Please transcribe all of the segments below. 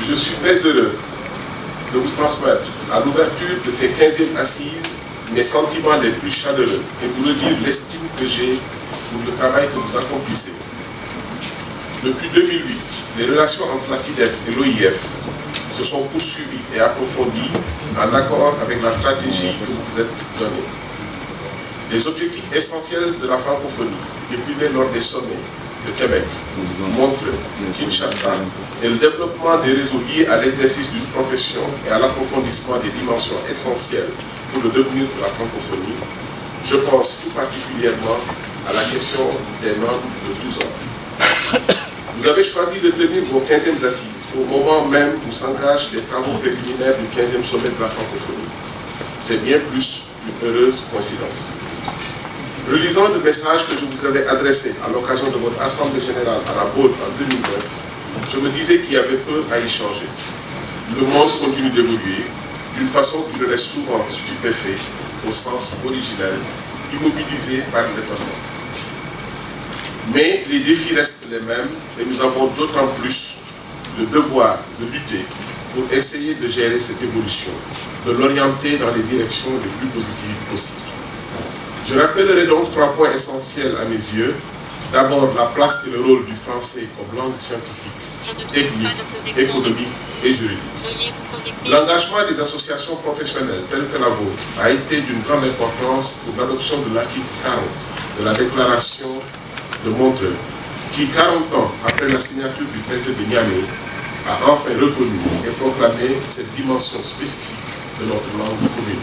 je suis très heureux de vous transmettre à l'ouverture de ces 15e assises mes sentiments les plus chaleureux et vous redire l'estime que j'ai pour le travail que vous accomplissez. Depuis 2008, les relations entre la FIDEF et l'OIF se sont poursuivies et approfondies en accord avec la stratégie que vous vous êtes donnée. Les objectifs essentiels de la francophonie, déployés lors des sommets de Québec, Montreux, Kinshasa, et le développement des réseaux liés à l'exercice d'une profession et à l'approfondissement des dimensions essentielles pour le devenir de la francophonie, je pense tout particulièrement à la question des normes de tous ordres. Vous avez choisi de tenir vos 15e assises au moment même où s'engagent les travaux préliminaires du 15e sommet de la francophonie. C'est bien plus qu'une heureuse coïncidence. Relisant le message que je vous avais adressé à l'occasion de votre assemblée générale à la Baule en 2009, je me disais qu'il y avait peu à y changer. Le monde continue d'évoluer d'une façon qui le laisse souvent stupéfait au sens originel, immobilisé par l'étonnement. Mais les défis restent les mêmes et nous avons d'autant plus le devoir de lutter pour essayer de gérer cette évolution, de l'orienter dans les directions les plus positives possibles. Je rappellerai donc 3 points essentiels à mes yeux. D'abord, la place et le rôle du français comme langue scientifique, technique, économique et juridique. L'engagement des associations professionnelles telles que la vôtre a été d'une grande importance pour l'adoption de l'article 40 de la déclaration de Montreux, qui, 40 ans après la signature du traité de Niamey, a enfin reconnu et proclamé cette dimension spécifique de notre langue commune.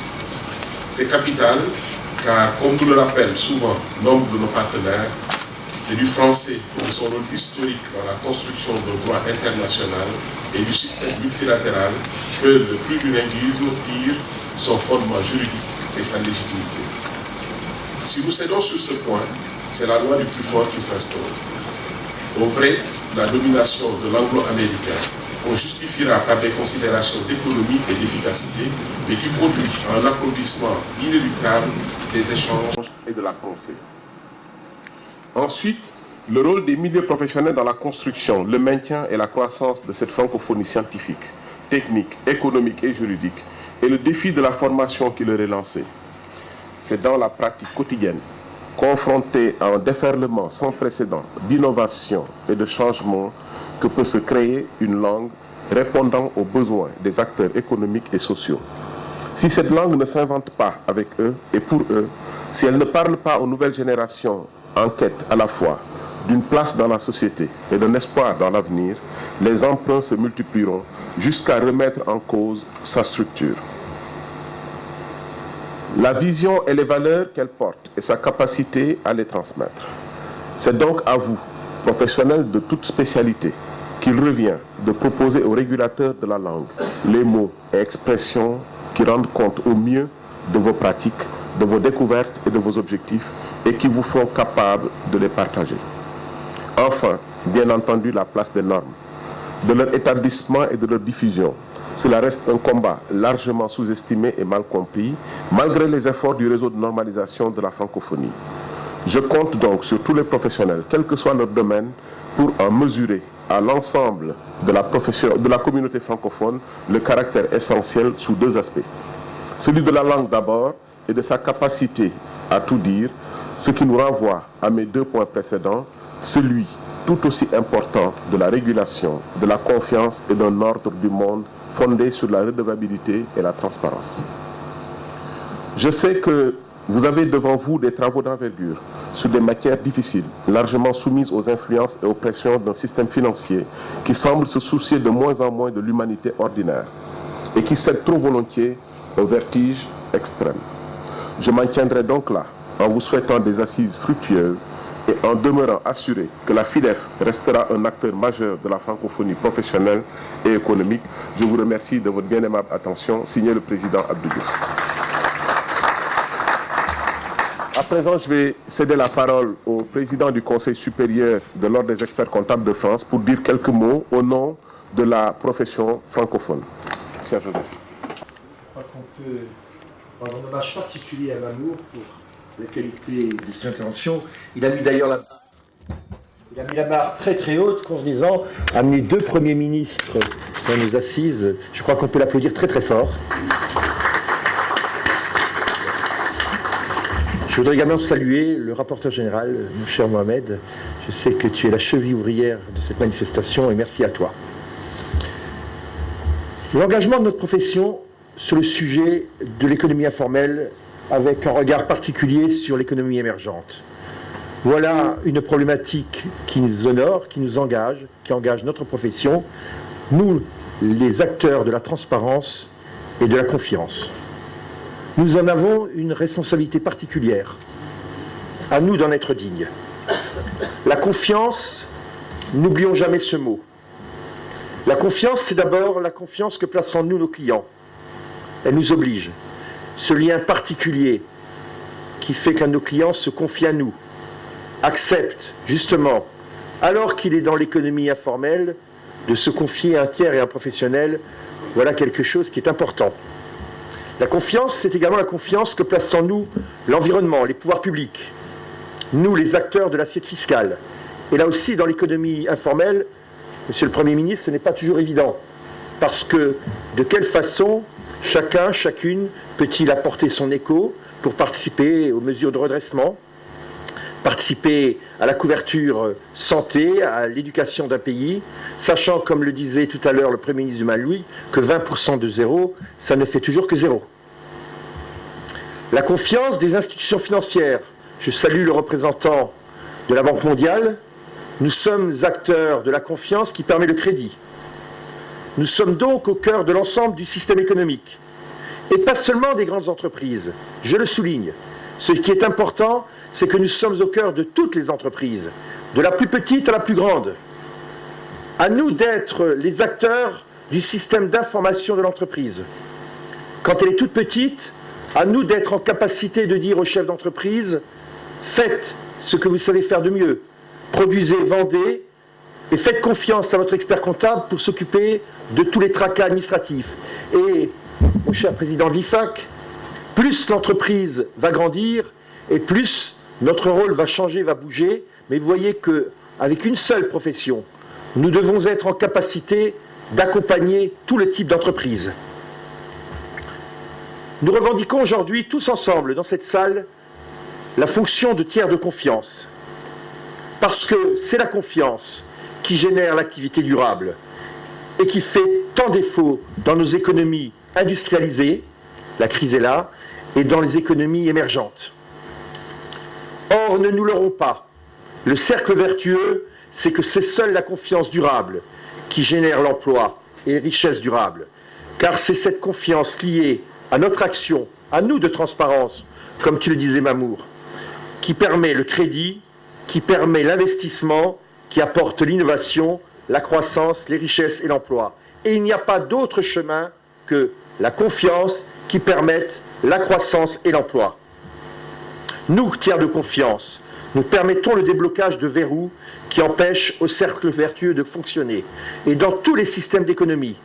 C'est capital, car, comme nous le rappellent souvent nombre de nos partenaires, c'est du français de son rôle historique dans la construction d'un droit international et du système multilatéral que le plurilinguisme tire son fondement juridique et sa légitimité. Si nous cédons sur ce point, c'est la loi du plus fort qui s'instaure. Au vrai, la domination de l'anglo-américain, on justifiera par des considérations d'économie et d'efficacité, mais qui conduit à un applaudissement inéluctable des échanges et de la pensée. Ensuite, le rôle des milieux professionnels dans la construction, le maintien et la croissance de cette francophonie scientifique, technique, économique et juridique, et le défi de la formation qui leur est lancé. C'est dans la pratique quotidienne, confrontée à un déferlement sans précédent d'innovation et de changement, que peut se créer une langue répondant aux besoins des acteurs économiques et sociaux. Si cette langue ne s'invente pas avec eux et pour eux, si elle ne parle pas aux nouvelles générations en quête à la fois d'une place dans la société et d'un espoir dans l'avenir, les emprunts se multiplieront jusqu'à remettre en cause sa structure. La vision et les valeurs qu'elle porte et sa capacité à les transmettre. C'est donc à vous, professionnels de toute spécialité, qu'il revient de proposer aux régulateurs de la langue les mots et expressions qui rendent compte au mieux de vos pratiques, de vos découvertes et de vos objectifs et qui vous font capables de les partager. Enfin, bien entendu, la place des normes, de leur établissement et de leur diffusion. Cela reste un combat largement sous-estimé et mal compris, malgré les efforts du réseau de normalisation de la francophonie. Je compte donc sur tous les professionnels, quel que soit leur domaine, pour en mesurer à l'ensemble de la communauté francophone le caractère essentiel sous 2 aspects. Celui de la langue d'abord et de sa capacité à tout dire, ce qui nous renvoie à mes 2 points précédents, celui tout aussi important de la régulation, de la confiance et d'un ordre du monde fondé sur la redevabilité et la transparence. Je sais que vous avez devant vous des travaux d'envergure sur des matières difficiles, largement soumises aux influences et aux pressions d'un système financier qui semble se soucier de moins en moins de l'humanité ordinaire et qui cède trop volontiers au vertige extrême. Je m'en tiendrai donc là, en vous souhaitant des assises fructueuses et en demeurant assuré que la FIDEF restera un acteur majeur de la francophonie professionnelle et économique. Je vous remercie de votre bien aimable attention. Signé le président Abdou Diouf. À présent, je vais céder la parole au président du Conseil supérieur de l'Ordre des experts comptables de France pour dire quelques mots au nom de la profession francophone. Cher Joseph. Je crois qu'on peut rendre un hommage particulier à Mamour pour la qualité de ses interventions. Il a mis d'ailleurs la barre Il a mis la barre très très haute, convenez-en, a amené 2 premiers ministres dans nos assises. Je crois qu'on peut l'applaudir très très fort. Je voudrais également saluer le rapporteur général, mon cher Mohamed. Je sais que tu es la cheville ouvrière de cette manifestation et merci à toi. L'engagement de notre profession sur le sujet de l'économie informelle avec un regard particulier sur l'économie émergente. Voilà une problématique qui nous honore, qui nous engage, qui engage notre profession, nous, les acteurs de la transparence et de la confiance. Nous en avons une responsabilité particulière, à nous d'en être dignes. La confiance, n'oublions jamais ce mot. La confiance, c'est d'abord la confiance que placent en nous nos clients. Elle nous oblige. Ce lien particulier qui fait qu'un de nos clients se confie à nous, accepte, justement, alors qu'il est dans l'économie informelle, de se confier à un tiers et à un professionnel, voilà quelque chose qui est important. La confiance, c'est également la confiance que place en nous l'environnement, les pouvoirs publics, nous, les acteurs de l'assiette fiscale. Et là aussi, dans l'économie informelle, Monsieur le Premier ministre, ce n'est pas toujours évident, parce que de quelle façon chacun, chacune peut-il apporter son écho pour participer aux mesures de redressement, participer à la couverture santé, à l'éducation d'un pays, sachant, comme le disait tout à l'heure le Premier ministre du Malawi, que 20% de zéro, ça ne fait toujours que zéro. La confiance des institutions financières. Je salue le représentant de la Banque mondiale. Nous sommes acteurs de la confiance qui permet le crédit. Nous sommes donc au cœur de l'ensemble du système économique. Et pas seulement des grandes entreprises. Je le souligne. Ce qui est important, c'est que nous sommes au cœur de toutes les entreprises, de la plus petite à la plus grande. À nous d'être les acteurs du système d'information de l'entreprise. Quand elle est toute petite, à nous d'être en capacité de dire aux chefs d'entreprise « Faites ce que vous savez faire de mieux, produisez, vendez et faites confiance à votre expert comptable pour s'occuper de tous les tracas administratifs. » Et, mon cher président l'IFAC, plus l'entreprise va grandir et plus notre rôle va changer, va bouger. Mais vous voyez qu'avec une seule profession, nous devons être en capacité d'accompagner tout le type d'entreprise. Nous revendiquons aujourd'hui, tous ensemble, dans cette salle, la fonction de tiers de confiance. Parce que c'est la confiance qui génère l'activité durable et qui fait tant défaut dans nos économies industrialisées, la crise est là, et dans les économies émergentes. Or, ne nous leurrons pas, le cercle vertueux, c'est que c'est seule la confiance durable qui génère l'emploi et les richesses durables, car c'est cette confiance liée à notre action, à nous de transparence, comme tu le disais Mamour, qui permet le crédit, qui permet l'investissement, qui apporte l'innovation, la croissance, les richesses et l'emploi. Et il n'y a pas d'autre chemin que la confiance qui permette la croissance et l'emploi. Nous, tiers de confiance, nous permettons le déblocage de verrous qui empêchent au cercle vertueux de fonctionner. Et dans tous les systèmes d'économie,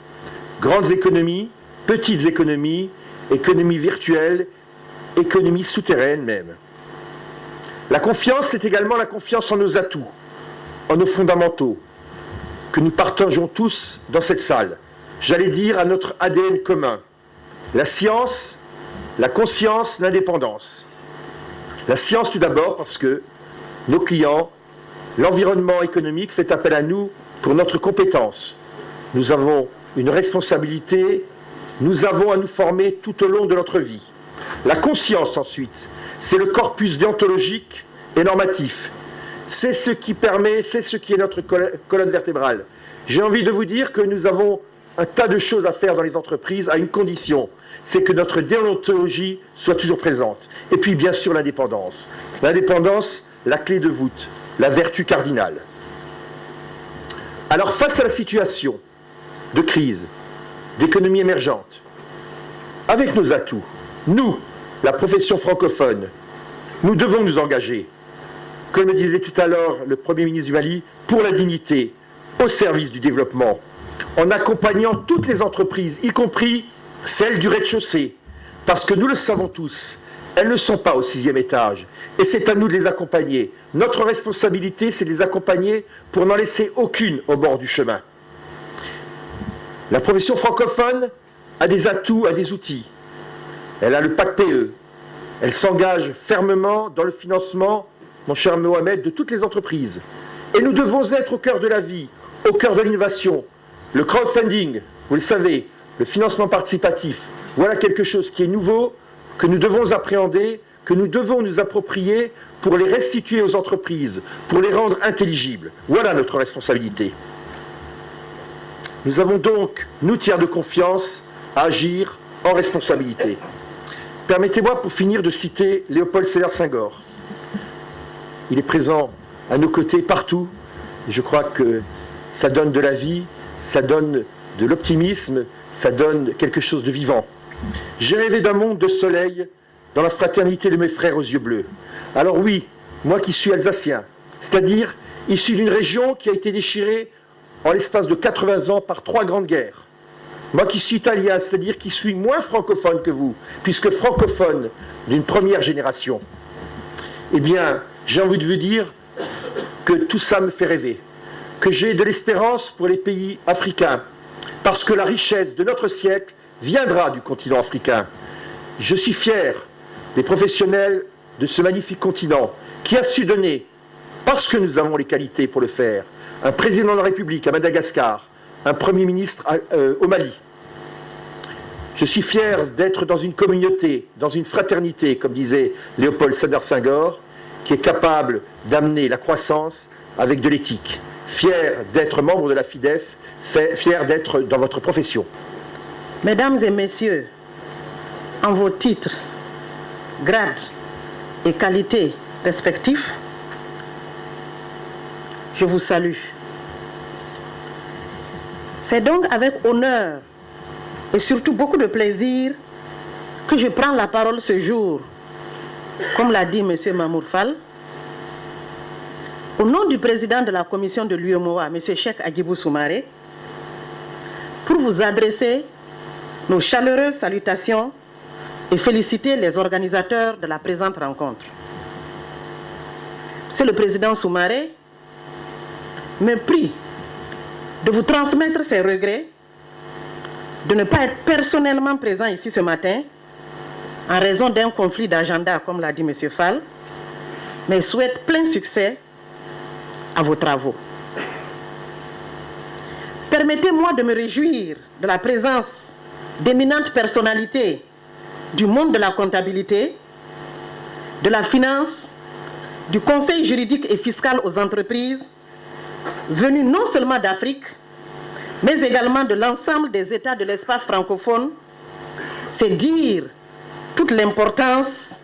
grandes économies, petites économies, économies virtuelles, économies souterraines même. La confiance, c'est également la confiance en nos atouts, en nos fondamentaux, que nous partageons tous dans cette salle. J'allais dire à notre ADN commun. La science, la conscience, l'indépendance. La science tout d'abord parce que nos clients, l'environnement économique fait appel à nous pour notre compétence. Nous avons une responsabilité, nous avons à nous former tout au long de notre vie. La conscience ensuite, c'est le corpus déontologique et normatif. C'est ce qui permet, c'est ce qui est notre colonne vertébrale. J'ai envie de vous dire que nous avons un tas de choses à faire dans les entreprises à une condition, c'est que notre déontologie soit toujours présente. Et puis bien sûr l'indépendance. L'indépendance, la clé de voûte, la vertu cardinale. Alors face à la situation de crise, d'économie émergente, avec nos atouts, nous, la profession francophone, nous devons nous engager, comme le disait tout à l'heure le Premier ministre du Mali, pour la dignité, au service du développement, en accompagnant toutes les entreprises, y compris celles du rez-de-chaussée, parce que nous le savons tous, Elles ne sont pas au 6e étage. Et c'est à nous de les accompagner. Notre responsabilité, c'est de les accompagner pour n'en laisser aucune au bord du chemin. La profession francophone a des atouts, a des outils. Elle a le pacte PE. Elle s'engage fermement dans le financement, mon cher Mohamed, de toutes les entreprises. Et nous devons être au cœur de la vie, au cœur de l'innovation. Le crowdfunding, vous le savez, le financement participatif, voilà quelque chose qui est nouveau, que nous devons appréhender, que nous devons nous approprier pour les restituer aux entreprises, pour les rendre intelligibles. Voilà notre responsabilité. Nous avons donc, nous tiers de confiance, à agir en responsabilité. Permettez-moi pour finir de citer Léopold Sédar Senghor. Il est présent à nos côtés partout, et je crois que ça donne de la vie, ça donne de l'optimisme, ça donne quelque chose de vivant. J'ai rêvé d'un monde de soleil dans la fraternité de mes frères aux yeux bleus. Alors oui, moi qui suis alsacien, c'est-à-dire issu d'une région qui a été déchirée en l'espace de 80 ans par 3 grandes guerres. Moi qui suis italien, c'est-à-dire qui suis moins francophone que vous, puisque francophone d'une première génération, eh bien, j'ai envie de vous dire que tout ça me fait rêver, que j'ai de l'espérance pour les pays africains, parce que la richesse de notre siècle viendra du continent africain. Je suis fier des professionnels de ce magnifique continent qui a su donner, parce que nous avons les qualités pour le faire, un président de la République à Madagascar, un Premier ministre au Mali. Je suis fier d'être dans une communauté, dans une fraternité, comme disait Léopold Sédar Senghor, qui est capable d'amener la croissance avec de l'éthique. Fier d'être membre de la FIDEF, fier d'être dans votre profession. Mesdames et messieurs, en vos titres, grades et qualités respectifs, je vous salue. C'est donc avec honneur et surtout beaucoup de plaisir que je prends la parole ce jour, comme l'a dit M. Mamour Fall, au nom du président de la commission de l'UEMOA, M. Cheikh Agibou Soumaré, pour vous adresser nos chaleureuses salutations et féliciter les organisateurs de la présente rencontre. Monsieur le président Soumaré me prie de vous transmettre ses regrets de ne pas être personnellement présent ici ce matin en raison d'un conflit d'agenda, comme l'a dit M. Fall, mais souhaite plein succès à vos travaux. Permettez-moi de me réjouir de la présence d'éminentes personnalités du monde de la comptabilité, de la finance, du conseil juridique et fiscal aux entreprises, venus non seulement d'Afrique, mais également de l'ensemble des États de l'espace francophone. C'est dire toute l'importance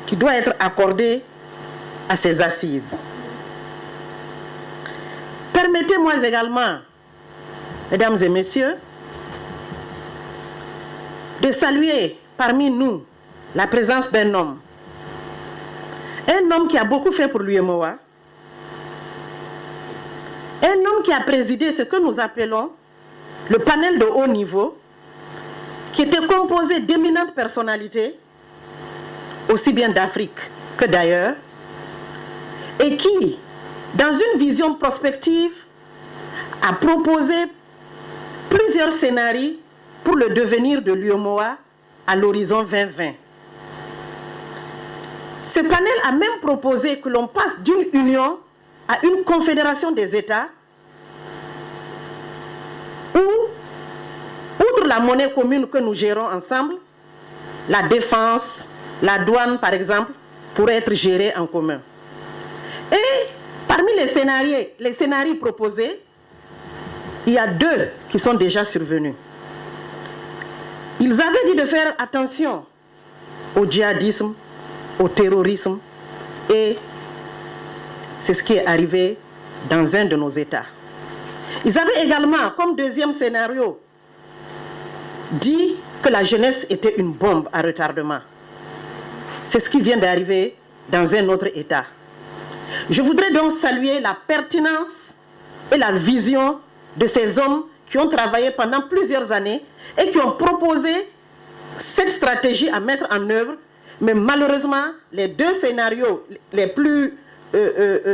qui doit être accordée à ces assises. Permettez-moi également, mesdames et messieurs, de saluer parmi nous la présence d'un homme qui a beaucoup fait pour l'UEMOA, un homme qui a présidé ce que nous appelons le panel de haut niveau, qui était composé d'éminentes personnalités, aussi bien d'Afrique que d'ailleurs, et qui, dans une vision prospective, a proposé plusieurs scénarios pour le devenir de l'UEMOA à l'horizon 2020. Ce panel a même proposé que l'on passe d'une union à une confédération des États où, outre la monnaie commune que nous gérons ensemble, la défense, la douane par exemple, pourrait être gérée en commun. Et parmi les scénarios proposés, il y a 2 qui sont déjà survenus. Ils avaient dit de faire attention au djihadisme, au terrorisme, et c'est ce qui est arrivé dans un de nos États. Ils avaient également, comme deuxième scénario, dit que la jeunesse était une bombe à retardement. C'est ce qui vient d'arriver dans un autre État. Je voudrais donc saluer la pertinence et la vision de ces hommes qui ont travaillé pendant plusieurs années et qui ont proposé cette stratégie à mettre en œuvre, mais malheureusement, les deux scénarios les plus,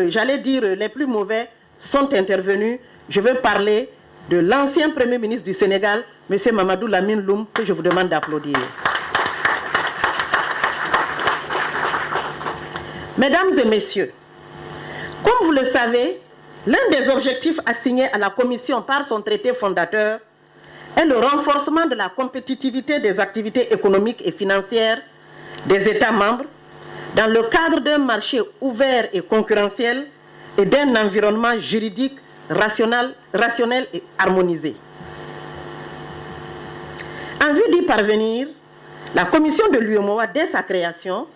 j'allais dire, les plus mauvais sont intervenus. Je veux parler de l'ancien Premier ministre du Sénégal, M. Mamadou Lamine Loum, que je vous demande d'applaudir. Mesdames et messieurs, comme vous le savez, l'un des objectifs assignés à la Commission par son traité fondateur est le renforcement de la compétitivité des activités économiques et financières des États membres dans le cadre d'un marché ouvert et concurrentiel et d'un environnement juridique rationnel et harmonisé. En vue d'y parvenir, la Commission de l'UEMOA, dès sa création,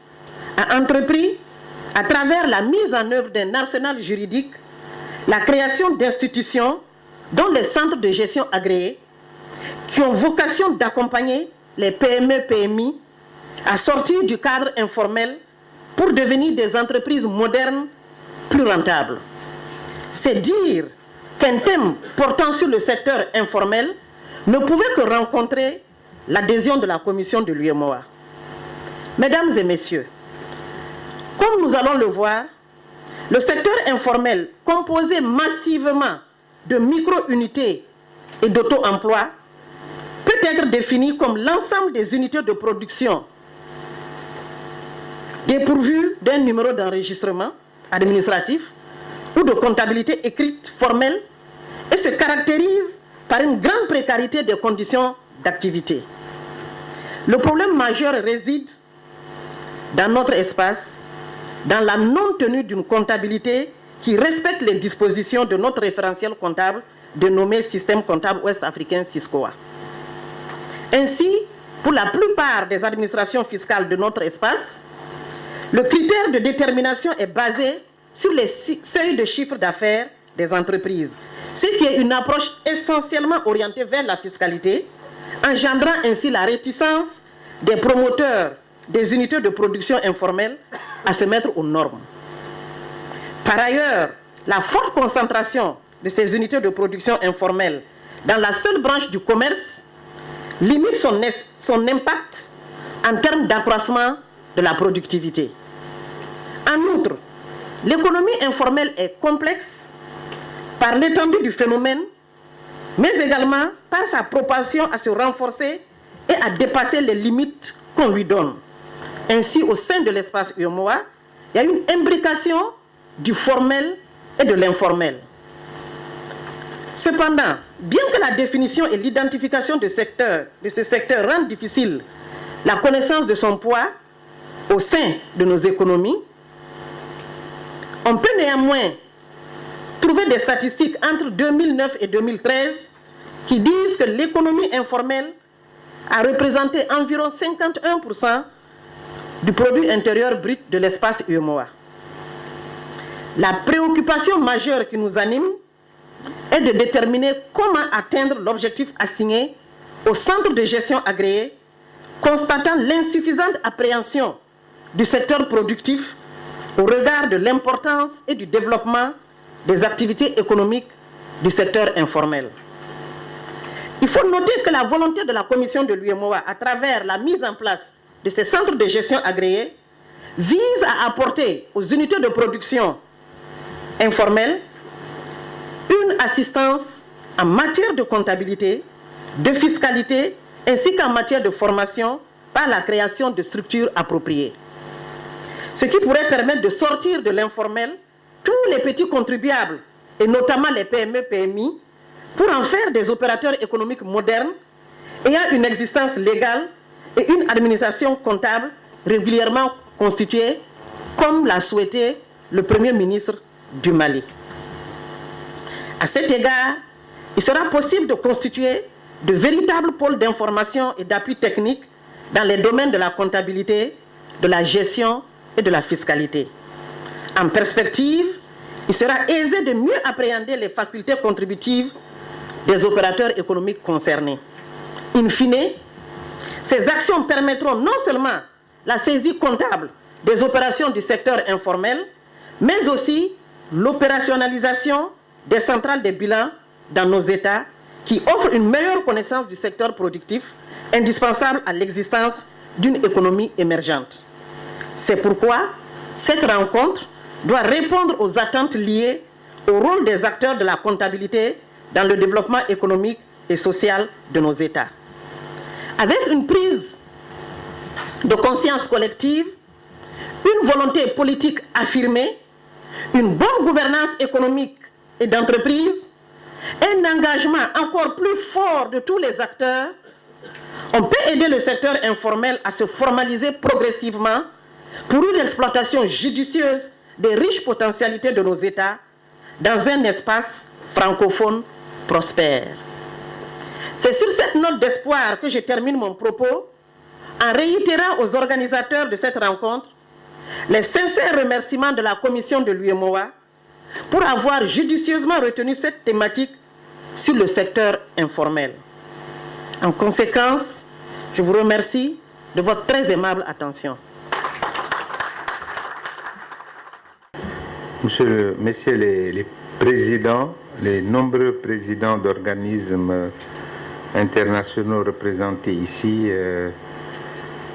a entrepris, à travers la mise en œuvre d'un arsenal juridique, la création d'institutions, dont les centres de gestion agréés, qui ont vocation d'accompagner les PME-PMI à sortir du cadre informel pour devenir des entreprises modernes plus rentables. C'est dire qu'un thème portant sur le secteur informel ne pouvait que rencontrer l'adhésion de la Commission de l'UEMOA. Mesdames et messieurs, comme nous allons le voir, le secteur informel, composé massivement de micro-unités et d'auto-emploi, peut être défini comme l'ensemble des unités de production dépourvues d'un numéro d'enregistrement administratif ou de comptabilité écrite formelle et se caractérise par une grande précarité des conditions d'activité. Le problème majeur réside dans notre espace, dans la non-tenue d'une comptabilité qui respecte les dispositions de notre référentiel comptable dénommé Système comptable ouest-africain SISCOA. Ainsi, pour la plupart des administrations fiscales de notre espace, le critère de détermination est basé sur les seuils de chiffre d'affaires des entreprises, ce qui est une approche essentiellement orientée vers la fiscalité, engendrant ainsi la réticence des promoteurs des unités de production informelles à se mettre aux normes. Par ailleurs, la forte concentration de ces unités de production informelles dans la seule branche du commerce limite son impact en termes d'accroissement de la productivité. En outre, l'économie informelle est complexe par l'étendue du phénomène, mais également par sa propension à se renforcer et à dépasser les limites qu'on lui donne. Ainsi, au sein de l'espace UEMOA, il y a une imbrication du formel et de l'informel. Cependant, bien que la définition et l'identification de ce secteur rendent difficile la connaissance de son poids au sein de nos économies, on peut néanmoins trouver des statistiques entre 2009 et 2013 qui disent que l'économie informelle a représenté environ 51% du produit intérieur brut de l'espace UEMOA. La préoccupation majeure qui nous anime est de déterminer comment atteindre l'objectif assigné au centre de gestion agréé, constatant l'insuffisante appréhension du secteur productif au regard de l'importance et du développement des activités économiques du secteur informel. Il faut noter que la volonté de la Commission de l'UEMOA, à travers la mise en place de ces centres de gestion agréés, vise à apporter aux unités de production informelles une assistance en matière de comptabilité, de fiscalité, ainsi qu'en matière de formation par la création de structures appropriées. Ce qui pourrait permettre de sortir de l'informel tous les petits contribuables, et notamment les PME-PMI, pour en faire des opérateurs économiques modernes, ayant une existence légale et une administration comptable régulièrement constituée, comme l'a souhaité le Premier ministre du Mali. À cet égard, il sera possible de constituer de véritables pôles d'information et d'appui technique dans les domaines de la comptabilité, de la gestion et de la fiscalité. En perspective, il sera aisé de mieux appréhender les facultés contributives des opérateurs économiques concernés. In fine, ces actions permettront non seulement la saisie comptable des opérations du secteur informel, mais aussi l'opérationnalisation des centrales des bilans dans nos États qui offre une meilleure connaissance du secteur productif, indispensable à l'existence d'une économie émergente. C'est pourquoi cette rencontre doit répondre aux attentes liées au rôle des acteurs de la comptabilité dans le développement économique et social de nos États. Avec une prise de conscience collective, une volonté politique affirmée, une bonne gouvernance économique et d'entreprise, un engagement encore plus fort de tous les acteurs, on peut aider le secteur informel à se formaliser progressivement pour une exploitation judicieuse des riches potentialités de nos États dans un espace francophone prospère. C'est sur cette note d'espoir que je termine mon propos en réitérant aux organisateurs de cette rencontre les sincères remerciements de la commission de l'UEMOA pour avoir judicieusement retenu cette thématique sur le secteur informel. En conséquence, je vous remercie de votre très aimable attention. Messieurs les présidents, les nombreux présidents d'organismes internationaux représentés ici,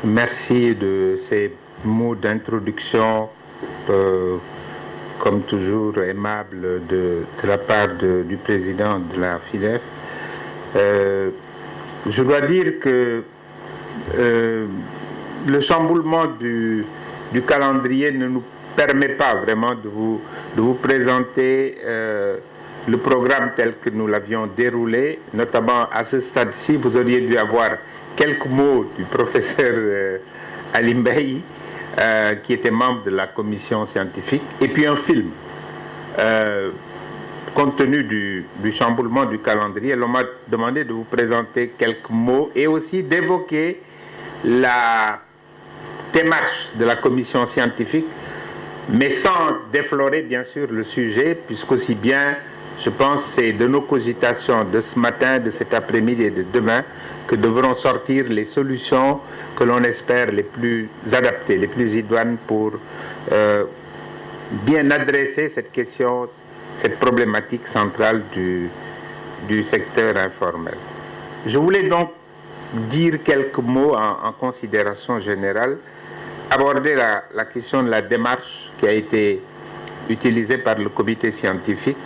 merci de ces mots d'introduction, comme toujours aimables de la part du président de la FIDEF. Je dois dire que le chamboulement du calendrier ne nous permet pas vraiment de vous présenter le programme tel que nous l'avions déroulé. Notamment à ce stade-ci, vous auriez dû avoir quelques mots du professeur Ali Mbaye, qui était membre de la commission scientifique, et puis un film. Compte tenu du chamboulement du calendrier, on m'a demandé de vous présenter quelques mots et aussi d'évoquer la démarche de la commission scientifique, mais sans déflorer bien sûr le sujet, puisqu'aussi bien, je pense, c'est de nos cogitations de ce matin, de cet après-midi et de demain que devront sortir les solutions que l'on espère les plus adaptées, les plus idoines pour bien adresser cette question, cette problématique centrale du secteur informel. Je voulais donc dire quelques mots en considération générale, aborder la question de la démarche qui a été utilisée par le comité scientifique,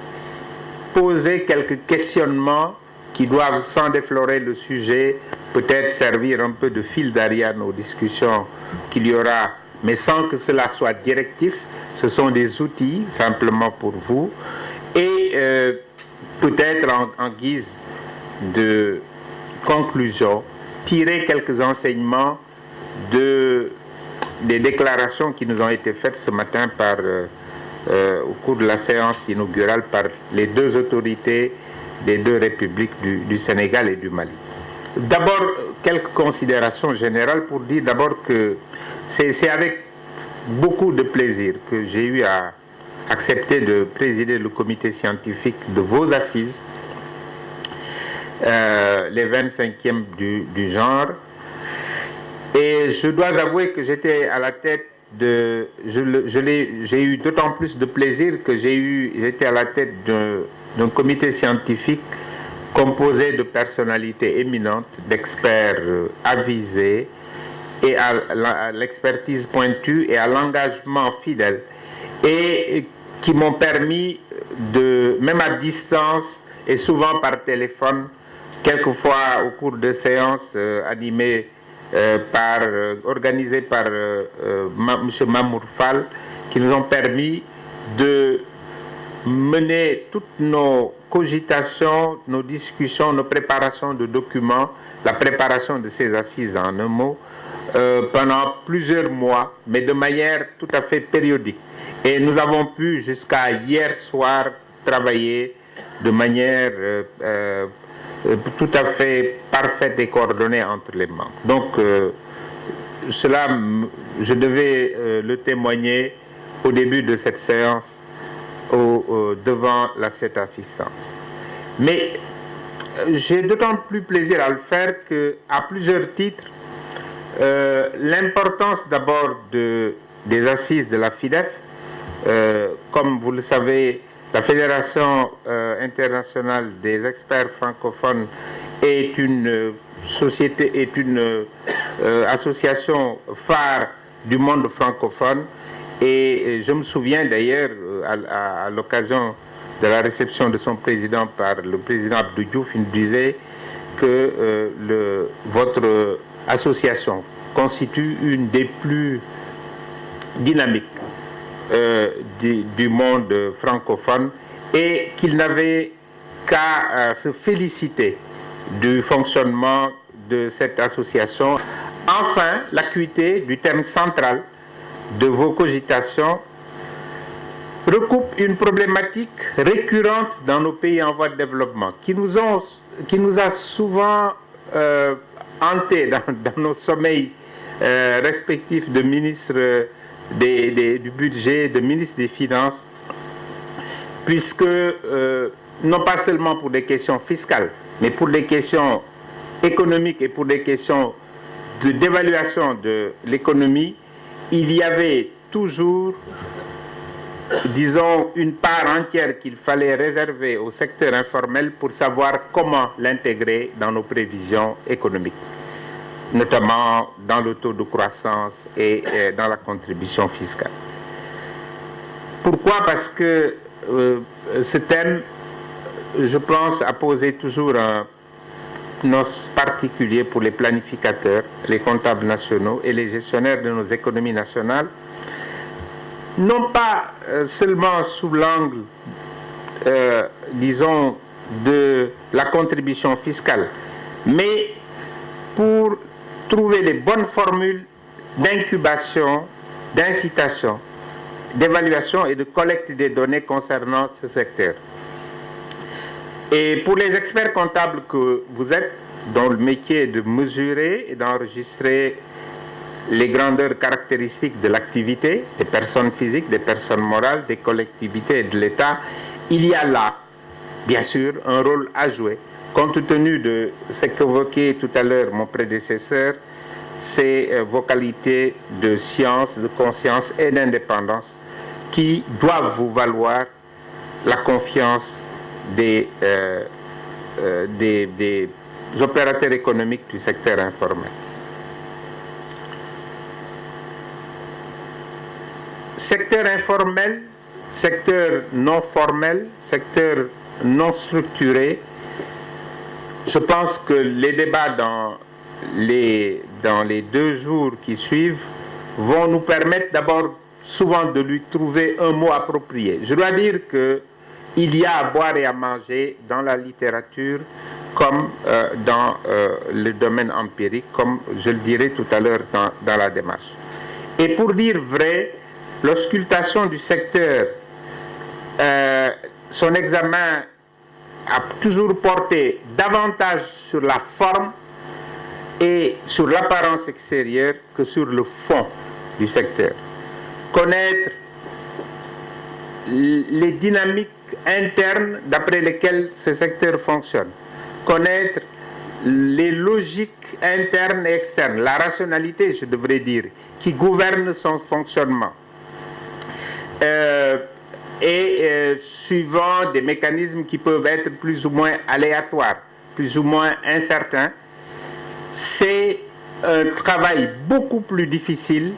poser quelques questionnements qui doivent, sans déflorer le sujet, peut-être servir un peu de fil d'Ariane aux discussions qu'il y aura, mais sans que cela soit directif. Ce sont des outils simplement pour vous, et peut-être en guise de conclusion, tirer quelques enseignements des déclarations qui nous ont été faites ce matin au cours de la séance inaugurale par les deux autorités des deux républiques du Sénégal et du Mali. D'abord, quelques considérations générales pour dire d'abord que c'est avec beaucoup de plaisir que j'ai eu à accepter de présider le comité scientifique de vos assises, les 25e du genre. Et je dois avouer que j'étais à la tête j'ai eu d'autant plus de plaisir que j'étais à la tête d'un comité scientifique composé de personnalités éminentes, d'experts avisés, et à l'expertise pointue et à l'engagement fidèle, et qui m'ont permis même à distance et souvent par téléphone, quelquefois au cours de séances animées organisées par M. Mamour Fall, qui nous ont permis de mener toutes nos cogitations, nos discussions, nos préparations de documents, la préparation de ces assises en un mot, pendant plusieurs mois, mais de manière tout à fait périodique. Et nous avons pu jusqu'à hier soir travailler de manière tout à fait parfaite et coordonnée entre les membres. Donc cela, je devais le témoigner au début de cette séance devant cette assistance. Mais j'ai d'autant plus plaisir à le faire qu'à plusieurs titres, l'importance d'abord des assises de la FIDEF, comme vous le savez, la Fédération internationale des experts francophones est une association phare du monde francophone. Et je me souviens d'ailleurs, à l'occasion de la réception de son président par le président Abdou Diouf, il me disait que votre association constitue une des plus dynamiques du monde francophone et qu'il n'avait qu'à se féliciter du fonctionnement de cette association. Enfin, l'acuité du thème central de vos cogitations recoupe une problématique récurrente dans nos pays en voie de développement qui nous a souvent hantés dans nos sommeils respectifs de ministres du budget, de ministres des Finances, puisque non pas seulement pour des questions fiscales, mais pour des questions économiques et pour des questions d'évaluation de l'économie, il y avait toujours, disons, une part entière qu'il fallait réserver au secteur informel pour savoir comment l'intégrer dans nos prévisions économiques, notamment dans le taux de croissance et dans la contribution fiscale. Pourquoi? Parce que ce thème, je pense, a posé toujours un os particulier pour les planificateurs, les comptables nationaux et les gestionnaires de nos économies nationales, non pas seulement sous l'angle, disons, de la contribution fiscale, mais pour trouver les bonnes formules d'incubation, d'incitation, d'évaluation et de collecte des données concernant ce secteur. Et pour les experts comptables que vous êtes, dont le métier est de mesurer et d'enregistrer les grandeurs caractéristiques de l'activité des personnes physiques, des personnes morales, des collectivités et de l'État, il y a là, bien sûr, un rôle à jouer. Compte tenu de ce qu'évoquait tout à l'heure mon prédécesseur, c'est vos qualités de science, de conscience et d'indépendance qui doivent vous valoir la confiance des opérateurs économiques du secteur informel. Secteur informel, secteur non formel, secteur non structuré, je pense que les débats dans les 2 jours qui suivent vont nous permettre d'abord souvent de lui trouver un mot approprié. Je dois dire que il y a à boire et à manger dans la littérature comme dans le domaine empirique, comme je le dirai tout à l'heure dans la démarche. Et pour dire vrai, l'auscultation du secteur, son examen a toujours porté davantage sur la forme et sur l'apparence extérieure que sur le fond du secteur. Connaître les dynamiques internes d'après lesquelles ce secteur fonctionne, connaître les logiques internes et externes, la rationalité, je devrais dire, qui gouverne son fonctionnement, suivant des mécanismes qui peuvent être plus ou moins aléatoires, plus ou moins incertains. C'est un travail beaucoup plus difficile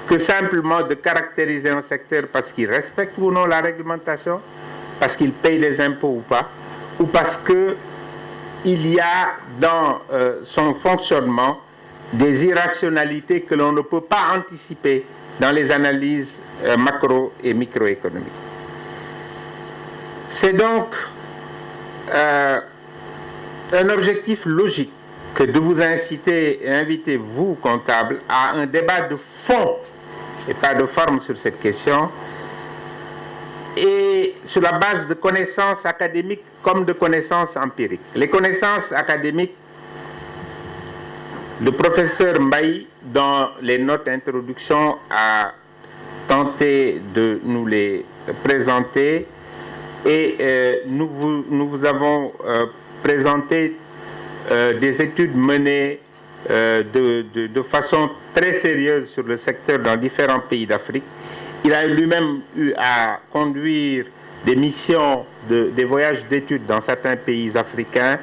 que simplement de caractériser un secteur parce qu'il respecte ou non la réglementation, parce qu'il paye des impôts ou pas, ou parce qu'il y a dans son fonctionnement des irrationalités que l'on ne peut pas anticiper dans les analyses macro et microéconomiques. C'est donc un objectif logique que de vous inciter et inviter, vous, comptables, à un débat de fond et pas de forme sur cette question, et sur la base de connaissances académiques comme de connaissances empiriques. Les connaissances académiques, le professeur Mbaye, dans les notes d'introduction, a tenté de nous les présenter, et nous vous avons présenté des études menées de façon très sérieuse sur le secteur dans différents pays d'Afrique. Il a lui-même eu à conduire des missions, des voyages d'études dans certains pays africains.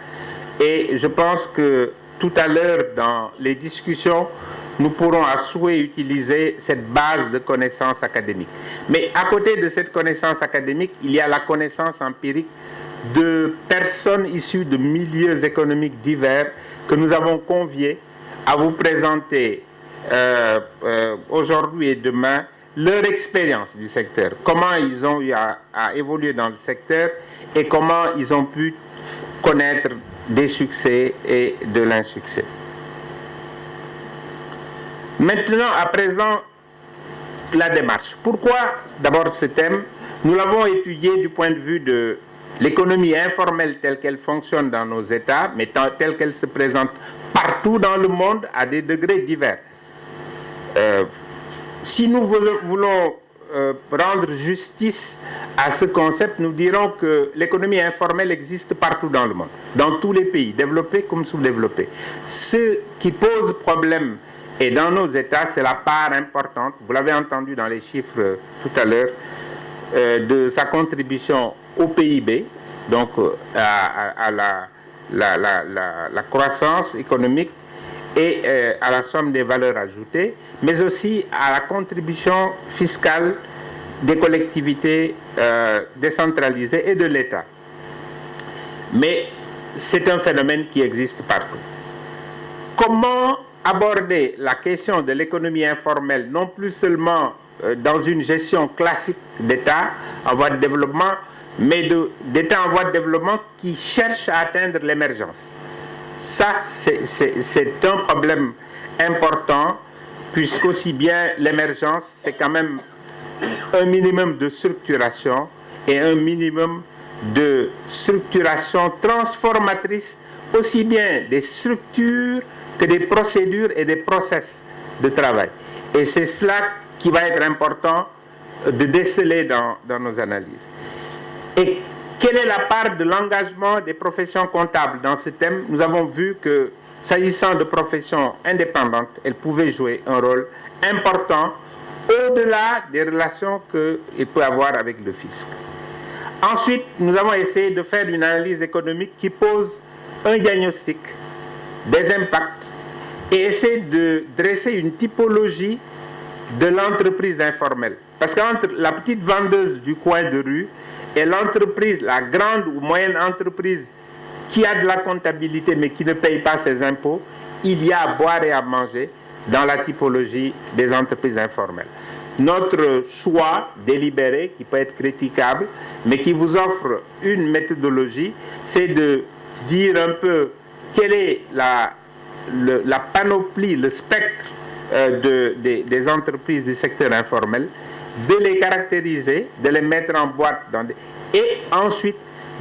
Et je pense que tout à l'heure, dans les discussions, nous pourrons à souhait utiliser cette base de connaissances académiques. Mais à côté de cette connaissance académique, il y a la connaissance empirique de personnes issues de milieux économiques divers que nous avons conviés à vous présenter aujourd'hui et demain leur expérience du secteur, comment ils ont eu à évoluer dans le secteur et comment ils ont pu connaître des succès et de l'insuccès. Maintenant, à présent, la démarche. Pourquoi d'abord ce thème? Nous l'avons étudié du point de vue de l'économie informelle telle qu'elle fonctionne dans nos États, mais telle qu'elle se présente partout dans le monde à des degrés divers. Si nous voulons rendre justice à ce concept, nous dirons que l'économie informelle existe partout dans le monde, dans tous les pays, développés comme sous-développés. Ce qui pose problème, et dans nos États, c'est la part importante, vous l'avez entendu dans les chiffres tout à l'heure, de sa contribution au PIB, donc à la croissance économique et à la somme des valeurs ajoutées, mais aussi à la contribution fiscale des collectivités décentralisées et de l'État. Mais c'est un phénomène qui existe partout. Comment aborder la question de l'économie informelle, non plus seulement dans une gestion classique d'État en voie de développement, mais d'État en voie de développement qui cherche à atteindre l'émergence? Ça, c'est un problème important, puisqu'aussi bien l'émergence, c'est quand même un minimum de structuration et un minimum de structuration transformatrice, aussi bien des structures que des procédures et des process de travail. Et c'est cela qui va être important de déceler dans nos analyses. Et quelle est la part de l'engagement des professions comptables dans ce thème? Nous avons vu que, s'agissant de professions indépendantes, elles pouvaient jouer un rôle important au-delà des relations qu'il peut avoir avec le fisc. Ensuite, nous avons essayé de faire une analyse économique qui pose un diagnostic des impacts et essaie de dresser une typologie de l'entreprise informelle. Parce qu'entre la petite vendeuse du coin de rue et l'entreprise, la grande ou moyenne entreprise qui a de la comptabilité mais qui ne paye pas ses impôts, il y a à boire et à manger dans la typologie des entreprises informelles. Notre choix délibéré, qui peut être critiquable, mais qui vous offre une méthodologie, c'est de dire un peu quelle est la panoplie, le spectre des entreprises du secteur informel, de les caractériser, de les mettre en boîte, et ensuite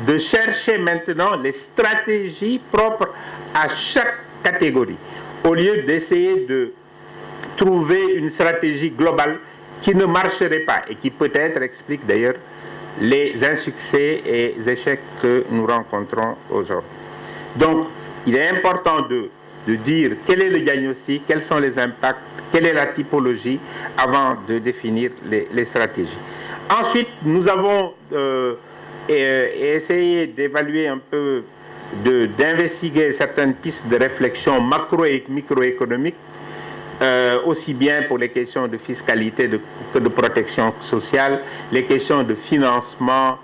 de chercher maintenant les stratégies propres à chaque catégorie, au lieu d'essayer de trouver une stratégie globale qui ne marcherait pas et qui peut-être explique d'ailleurs les insuccès et les échecs que nous rencontrons aujourd'hui. Donc, il est important de dire quel est le diagnostic, quels sont les impacts, quelle est la typologie avant de définir les stratégies. Ensuite, nous avons essayé d'évaluer un peu, d'investiguer certaines pistes de réflexion macro et microéconomiques, aussi bien pour les questions de fiscalité que de protection sociale, les questions de financement,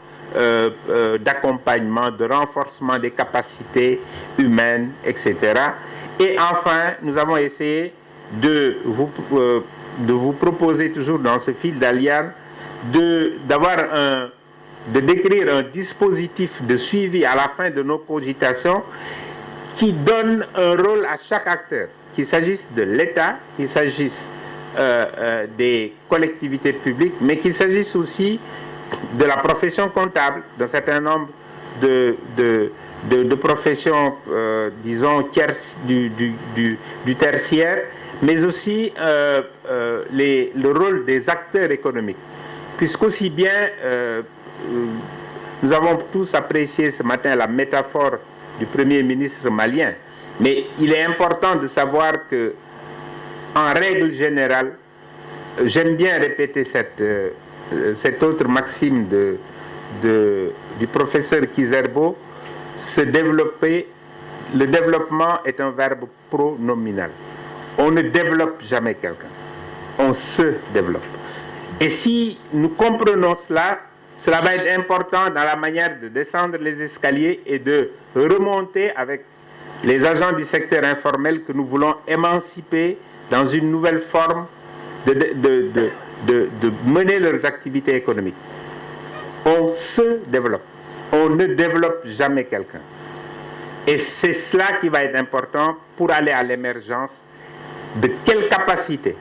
d'accompagnement, de renforcement des capacités humaines, etc. Et enfin, nous avons essayé de vous proposer toujours dans ce fil d'Aliane de décrire un dispositif de suivi à la fin de nos cogitations qui donne un rôle à chaque acteur, qu'il s'agisse de l'État, qu'il s'agisse des collectivités publiques, mais qu'il s'agisse aussi de la profession comptable, d'un certain nombre de professions, disons, du tertiaire, mais aussi le rôle des acteurs économiques. Puisqu'aussi bien, nous avons tous apprécié ce matin la métaphore du Premier ministre malien, mais il est important de savoir que, en règle générale, j'aime bien répéter cette autre maxime du professeur Kizerbo, le développement est un verbe pronominal. On ne développe jamais quelqu'un, on se développe. Et si nous comprenons cela, cela va être important dans la manière de descendre les escaliers et de remonter avec les agents du secteur informel que nous voulons émanciper dans une nouvelle forme de mener leurs activités économiques. On se développe, on ne développe jamais quelqu'un. Et c'est cela qui va être important pour aller à l'émergence. De quelle capacité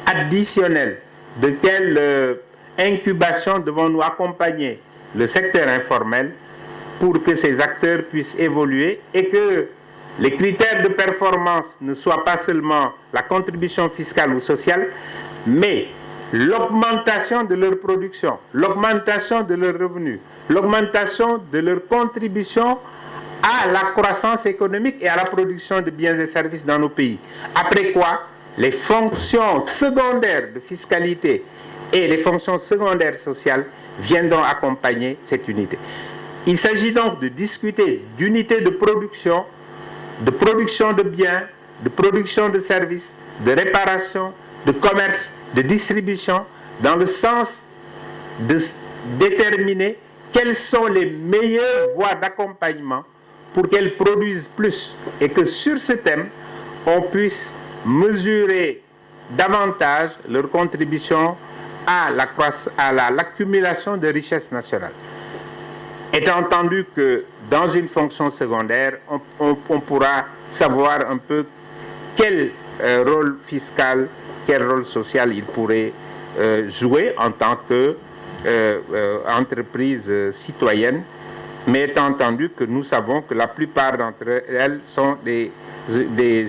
additionnelle, de quelle incubation devons-nous accompagner le secteur informel pour que ces acteurs puissent évoluer et que les critères de performance ne soient pas seulement la contribution fiscale ou sociale, mais l'augmentation de leur production, l'augmentation de leurs revenus, l'augmentation de leur contribution à la croissance économique et à la production de biens et services dans nos pays. Après quoi, les fonctions secondaires de fiscalité et les fonctions secondaires sociales viendront accompagner cette unité. Il s'agit donc de discuter d'unité de production de biens, de production de services, de réparation, de commerce, de distribution, dans le sens de déterminer quelles sont les meilleures voies d'accompagnement pour qu'elles produisent plus et que sur ce thème, on puisse mesurer davantage leur contribution à l'accumulation de richesses nationales. Étant entendu que dans une fonction secondaire, on pourra savoir un peu quel rôle fiscal, quel rôle social il pourrait jouer en tant qu'entreprise citoyenne, mais étant entendu que nous savons que la plupart d'entre elles sont des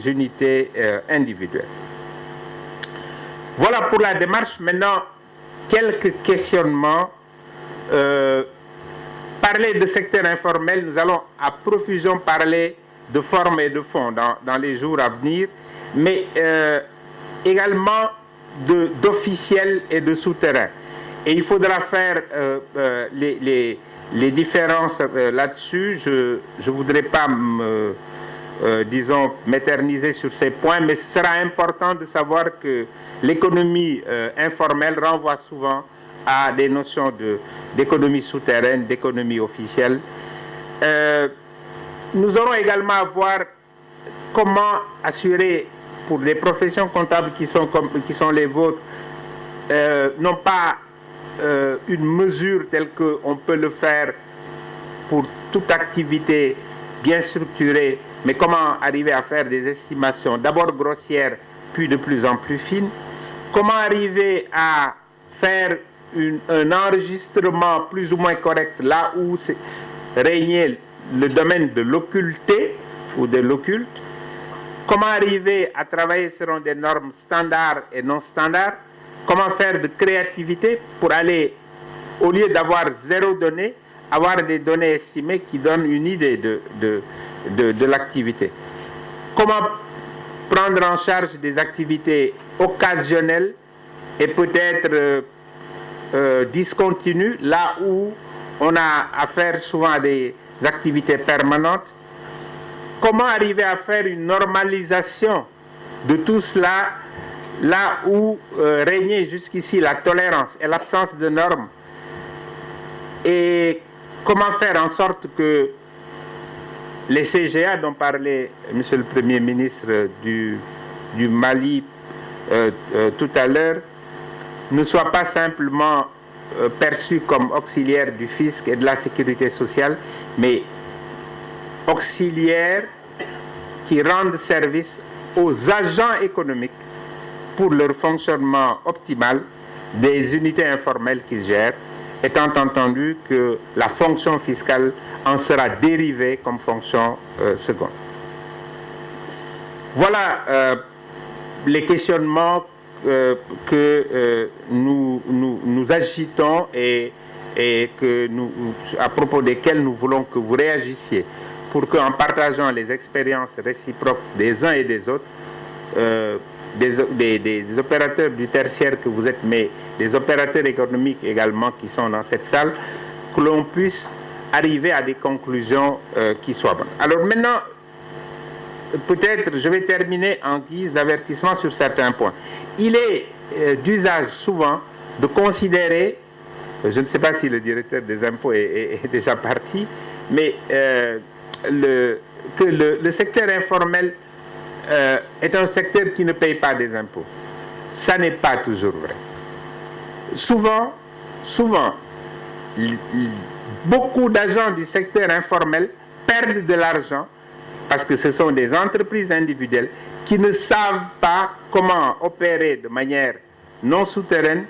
unités individuelles. Voilà pour la démarche. Maintenant, quelques questionnements. Parler de secteur informel, nous allons à profusion parler de forme et de fond dans les jours à venir, mais également d'officiels et de souterrains. Et il faudra faire les différences là-dessus. Je ne voudrais pas m'éterniser sur ces points, mais ce sera important de savoir que l'économie informelle renvoie souvent à des notions d'économie souterraine, d'économie officielle. Nous aurons également à voir comment assurer pour les professions comptables qui sont les vôtres, non pas une mesure telle qu'on peut le faire pour toute activité bien structurée, mais comment arriver à faire des estimations d'abord grossières, puis de plus en plus fines. Comment arriver à faire un enregistrement plus ou moins correct là où régnait le domaine de l'occulté ou de l'occulte. Comment arriver à travailler selon des normes standards et non standards. Comment faire de créativité pour aller, au lieu d'avoir zéro donnée, avoir des données estimées qui donnent une idée de l'activité. Comment prendre en charge des activités occasionnelles et peut-être discontinues, là où on a affaire souvent à des activités permanentes. Comment arriver à faire une normalisation de tout cela, là où régnait jusqu'ici la tolérance et l'absence de normes, et comment faire en sorte que les CGA dont parlait Monsieur le Premier ministre du Mali tout à l'heure ne soient pas simplement perçus comme auxiliaires du fisc et de la sécurité sociale, mais auxiliaires qui rendent service aux agents économiques pour leur fonctionnement optimal des unités informelles qu'ils gèrent, étant entendu que la fonction fiscale en sera dérivée comme fonction seconde. Voilà les questionnements que nous agitons et à propos desquels nous voulons que vous réagissiez, pour qu'en partageant les expériences réciproques des uns et des autres, des opérateurs du tertiaire que vous êtes, mais des opérateurs économiques également qui sont dans cette salle, que l'on puisse arriver à des conclusions qui soient bonnes. Alors maintenant, peut-être je vais terminer en guise d'avertissement sur certains points. Il est d'usage souvent de considérer, je ne sais pas si le directeur des impôts est déjà parti, mais que le secteur informel est un secteur qui ne paye pas des impôts. Ça n'est pas toujours vrai. Souvent, beaucoup d'agents du secteur informel perdent de l'argent parce que ce sont des entreprises individuelles qui ne savent pas comment opérer de manière non souterraine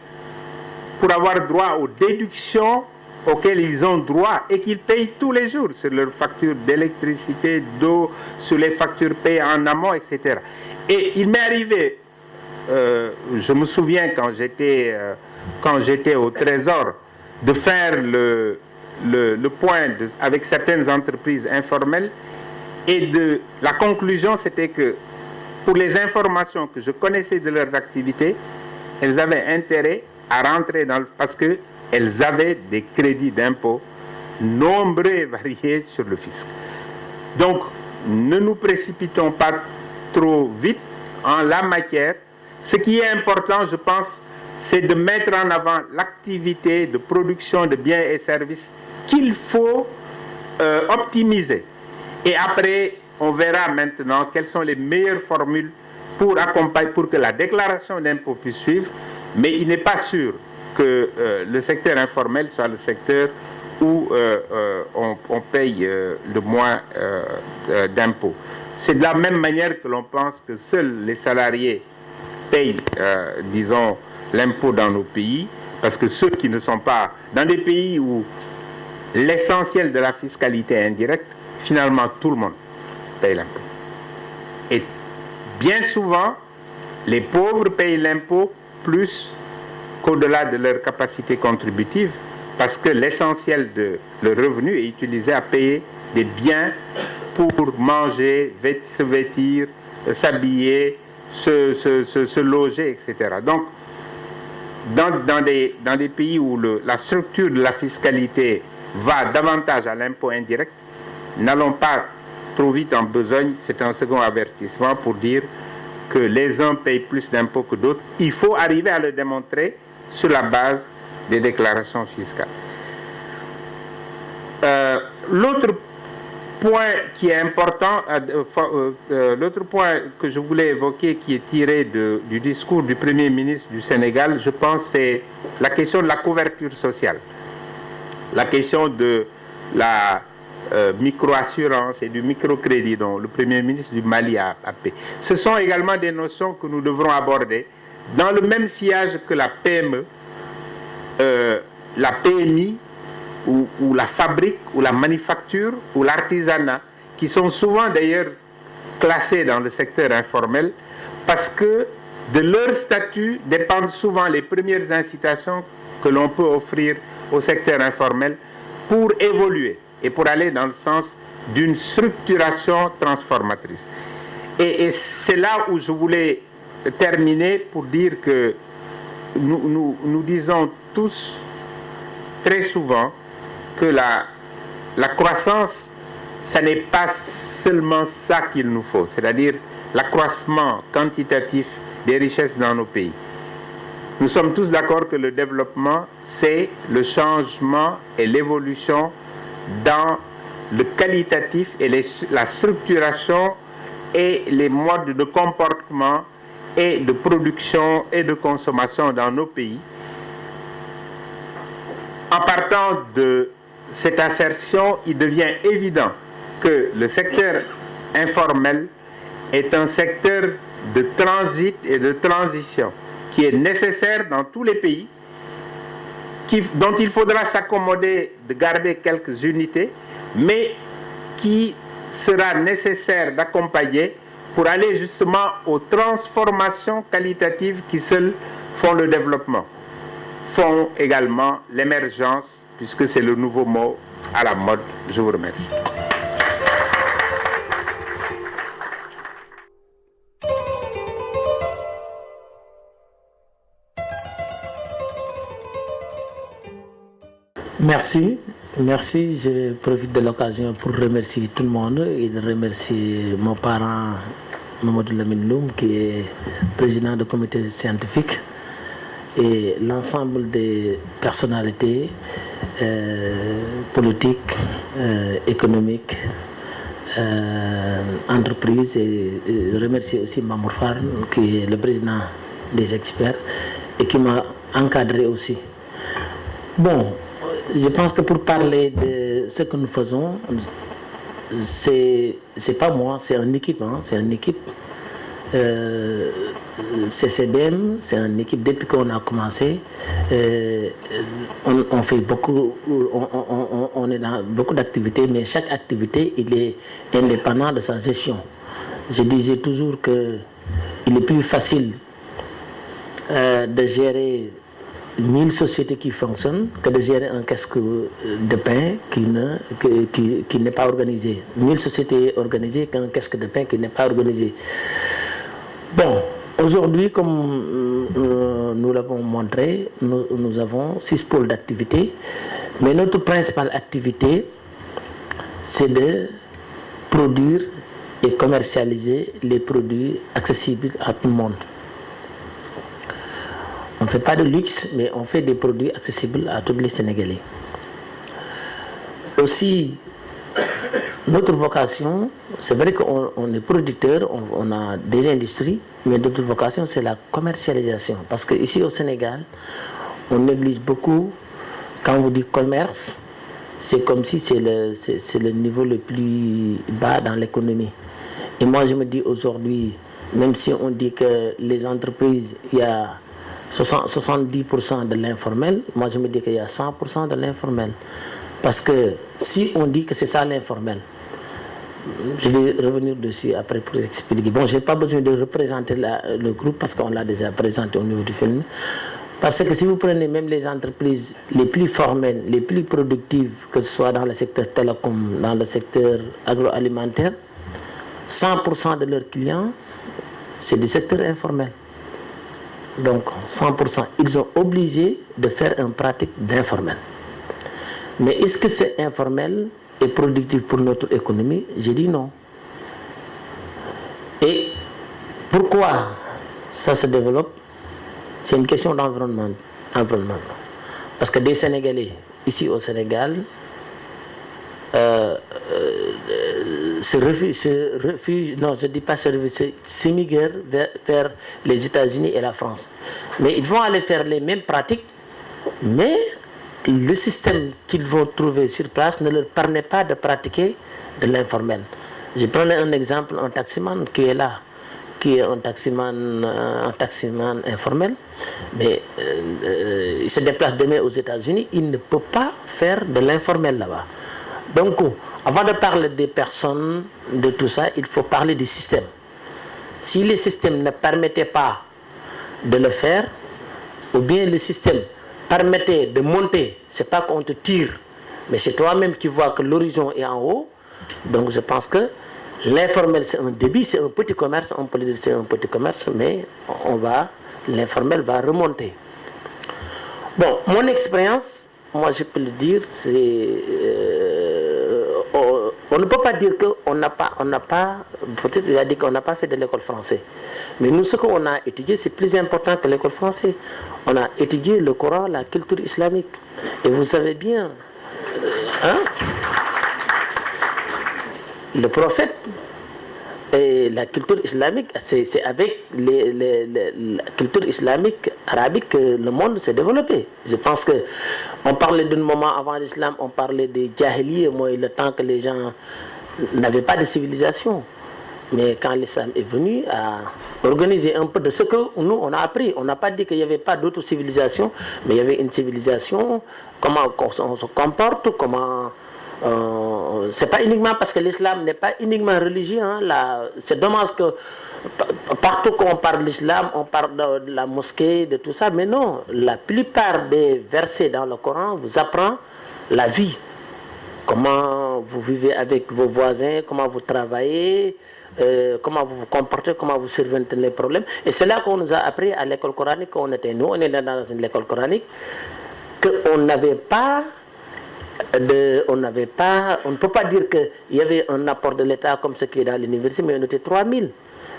pour avoir droit aux déductions auxquelles ils ont droit et qu'ils payent tous les jours sur leurs factures d'électricité, d'eau, sur les factures payées en amont, etc. Et il m'est arrivé, je me souviens quand j'étais au Trésor, de faire le point avec certaines entreprises informelles, et la conclusion c'était que pour les informations que je connaissais de leurs activités, elles avaient intérêt à rentrer parce qu'elles avaient des crédits d'impôt nombreux et variés sur le fisc. Donc, ne nous précipitons pas trop vite en la matière. Ce qui est important, je pense, c'est de mettre en avant l'activité de production de biens et services qu'il faut optimiser. Et après, on verra maintenant quelles sont les meilleures formules pour que la déclaration d'impôt puisse suivre. Mais il n'est pas sûr que le secteur informel soit le secteur où on paye le moins d'impôts. C'est de la même manière que l'on pense que seuls les salariés payent, disons, l'impôt dans nos pays, parce que ceux qui ne sont pas dans des pays où l'essentiel de la fiscalité est indirecte, finalement tout le monde paye l'impôt. Et bien souvent, les pauvres payent l'impôt plus qu'au-delà de leur capacité contributive, parce que l'essentiel de leur revenu est utilisé à payer des biens pour manger, se vêtir, s'habiller, se loger, etc. Donc, dans des pays où la structure de la fiscalité va davantage à l'impôt indirect, n'allons pas trop vite en besogne. C'est un second avertissement pour dire que les uns payent plus d'impôts que d'autres. Il faut arriver à le démontrer sur la base des déclarations fiscales. L'autre point qui est important, l'autre point que je voulais évoquer, qui est tiré du discours du Premier ministre du Sénégal, je pense, c'est la question de la couverture sociale, la question de la microassurance et du microcrédit dont le Premier ministre du Mali a appelé. Ce sont également des notions que nous devrons aborder dans le même sillage que la PME, la PMI, ou la fabrique, ou la manufacture, ou l'artisanat, qui sont souvent d'ailleurs classés dans le secteur informel, parce que de leur statut dépendent souvent les premières incitations que l'on peut offrir au secteur informel pour évoluer et pour aller dans le sens d'une structuration transformatrice. Et c'est là où je voulais terminer pour dire que nous disons tous très souvent que la croissance, ça n'est pas seulement ça qu'il nous faut, c'est-à-dire l'accroissement quantitatif des richesses dans nos pays. Nous sommes tous d'accord que le développement, c'est le changement et l'évolution dans le qualitatif et la structuration et les modes de comportement et de production et de consommation dans nos pays. En partant de cette assertion, il devient évident que le secteur informel est un secteur de transit et de transition qui est nécessaire dans tous les pays, dont il faudra s'accommoder de garder quelques unités, mais qui sera nécessaire d'accompagner pour aller justement aux transformations qualitatives qui seules font le développement, font également l'émergence, puisque c'est le nouveau mot à la mode. Je vous remercie. Merci. Merci. Je profite de l'occasion pour remercier tout le monde et de remercier mon parent Mamadou Lamine Loum, qui est président du comité scientifique, et l'ensemble des personnalités politiques, économiques, entreprises, et remercier aussi Mamour Fall, qui est le président des experts et qui m'a encadré aussi. Bon, je pense que pour parler de ce que nous faisons, c'est pas moi, c'est une équipe, hein, c'est une équipe. CCBM, c'est une équipe depuis qu'on a commencé. On fait beaucoup, on est dans beaucoup d'activités, mais chaque activité, il est indépendant de sa gestion. Je disais toujours que il est plus facile de gérer 1000 sociétés qui fonctionnent que de gérer un casque de pain qui n'est pas organisé. 1000 sociétés organisées qu'un casque de pain qui n'est pas organisé. Bon, aujourd'hui, comme nous l'avons montré, nous avons 6 pôles d'activité, mais notre principale activité, c'est de produire et commercialiser les produits accessibles à tout le monde. On ne fait pas de luxe, mais on fait des produits accessibles à tous les Sénégalais. Aussi, notre vocation, c'est vrai qu'on est producteur, on a des industries, mais notre vocation, c'est la commercialisation. Parce qu'ici au Sénégal, on néglige beaucoup, quand on dit commerce, c'est comme si c'est le niveau le plus bas dans l'économie. Et moi, je me dis aujourd'hui, même si on dit que les entreprises, il y a 70% de l'informel, moi je me dis qu'il y a 100% de l'informel. Parce que si on dit que c'est ça l'informel, je vais revenir dessus après pour expliquer. Bon, je n'ai pas besoin de représenter le groupe parce qu'on l'a déjà présenté au niveau du film. Parce que si vous prenez même les entreprises les plus formelles, les plus productives, que ce soit dans le secteur télécom, dans le secteur agroalimentaire, 100% de leurs clients, c'est du secteur informel. Donc 100%, ils sont obligés de faire une pratique d'informel. Mais est-ce que c'est informel et productif pour notre économie? J'ai dit non. Et pourquoi ça se développe? C'est une question d'environnement. Parce que des Sénégalais, ici au Sénégal, s'émigrent vers les États-Unis et la France. Mais ils vont aller faire les mêmes pratiques, mais le système qu'ils vont trouver sur place ne leur permet pas de pratiquer de l'informel. Je prenais un exemple, un taximan qui est là, qui est un taximan informel, mais il se déplace demain aux États-Unis, il ne peut pas faire de l'informel là-bas. Donc, avant de parler des personnes, de tout ça, il faut parler du système. Si le système ne permettait pas de le faire, ou bien le système permettait de monter, c'est pas qu'on te tire, mais c'est toi-même qui vois que l'horizon est en haut. Donc je pense que l'informel c'est un début, c'est un petit commerce, on peut dire c'est un petit commerce, mais l'informel va remonter. Bon, mon expérience, moi je peux le dire, c'est on ne peut pas dire qu'on n'a pas, peut-être il a dit qu'on n'a pas fait de l'école française. Mais nous, ce qu'on a étudié, c'est plus important que l'école française. On a étudié le Coran, la culture islamique. Et vous savez bien, le prophète et la culture islamique, c'est avec la culture islamique, arabique, que le monde s'est développé. Je pense qu'on parlait d'un moment avant l'islam, on parlait des jahiliyyah, le temps que les gens n'avaient pas de civilisation. Mais quand l'islam est venu à organiser un peu de ce que nous, on a appris, on n'a pas dit qu'il n'y avait pas d'autres civilisations, mais il y avait une civilisation, comment on se comporte, comment... c'est pas uniquement parce que l'islam n'est pas uniquement religieux, hein, c'est dommage que partout qu'on parle de l'islam, on parle de la mosquée, de tout ça, mais non, la plupart des versets dans le Coran vous apprend la vie, comment vous vivez avec vos voisins, comment vous travaillez, comment vous vous comportez, comment vous surmontez les problèmes. Et c'est là qu'on nous a appris à l'école coranique, on était dans une école coranique, qu'on n'avait pas on ne peut pas dire qu'il y avait un apport de l'État comme ce qui est dans l'université, mais on était 3000.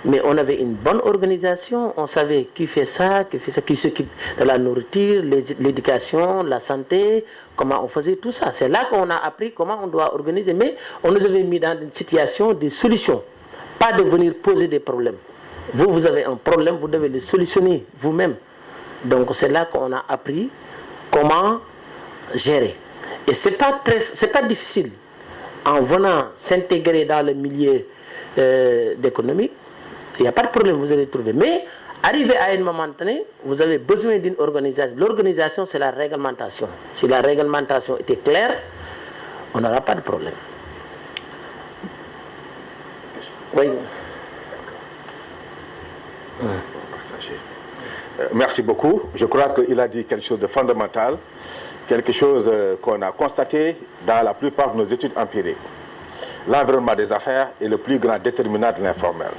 Mais on avait une bonne organisation, on savait qui fait ça, qui s'occupe de la nourriture, l'éducation, la santé, comment on faisait tout ça. C'est là qu'on a appris comment on doit organiser, mais on nous avait mis dans une situation de solutions, pas de venir poser des problèmes. Vous avez un problème, vous devez le solutionner vous-même. Donc c'est là qu'on a appris comment gérer. Et c'est pas difficile en venant s'intégrer dans le milieu économique. Il n'y a pas de problème, vous allez trouver. Mais arrivé à un moment donné, vous avez besoin d'une organisation. L'organisation, c'est la réglementation. Si la réglementation était claire, on n'aura pas de problème. Oui. Merci beaucoup. Je crois qu'il a dit quelque chose de fondamental, quelque chose qu'on a constaté dans la plupart de nos études empiriques. L'environnement des affaires est le plus grand déterminant de l'informel.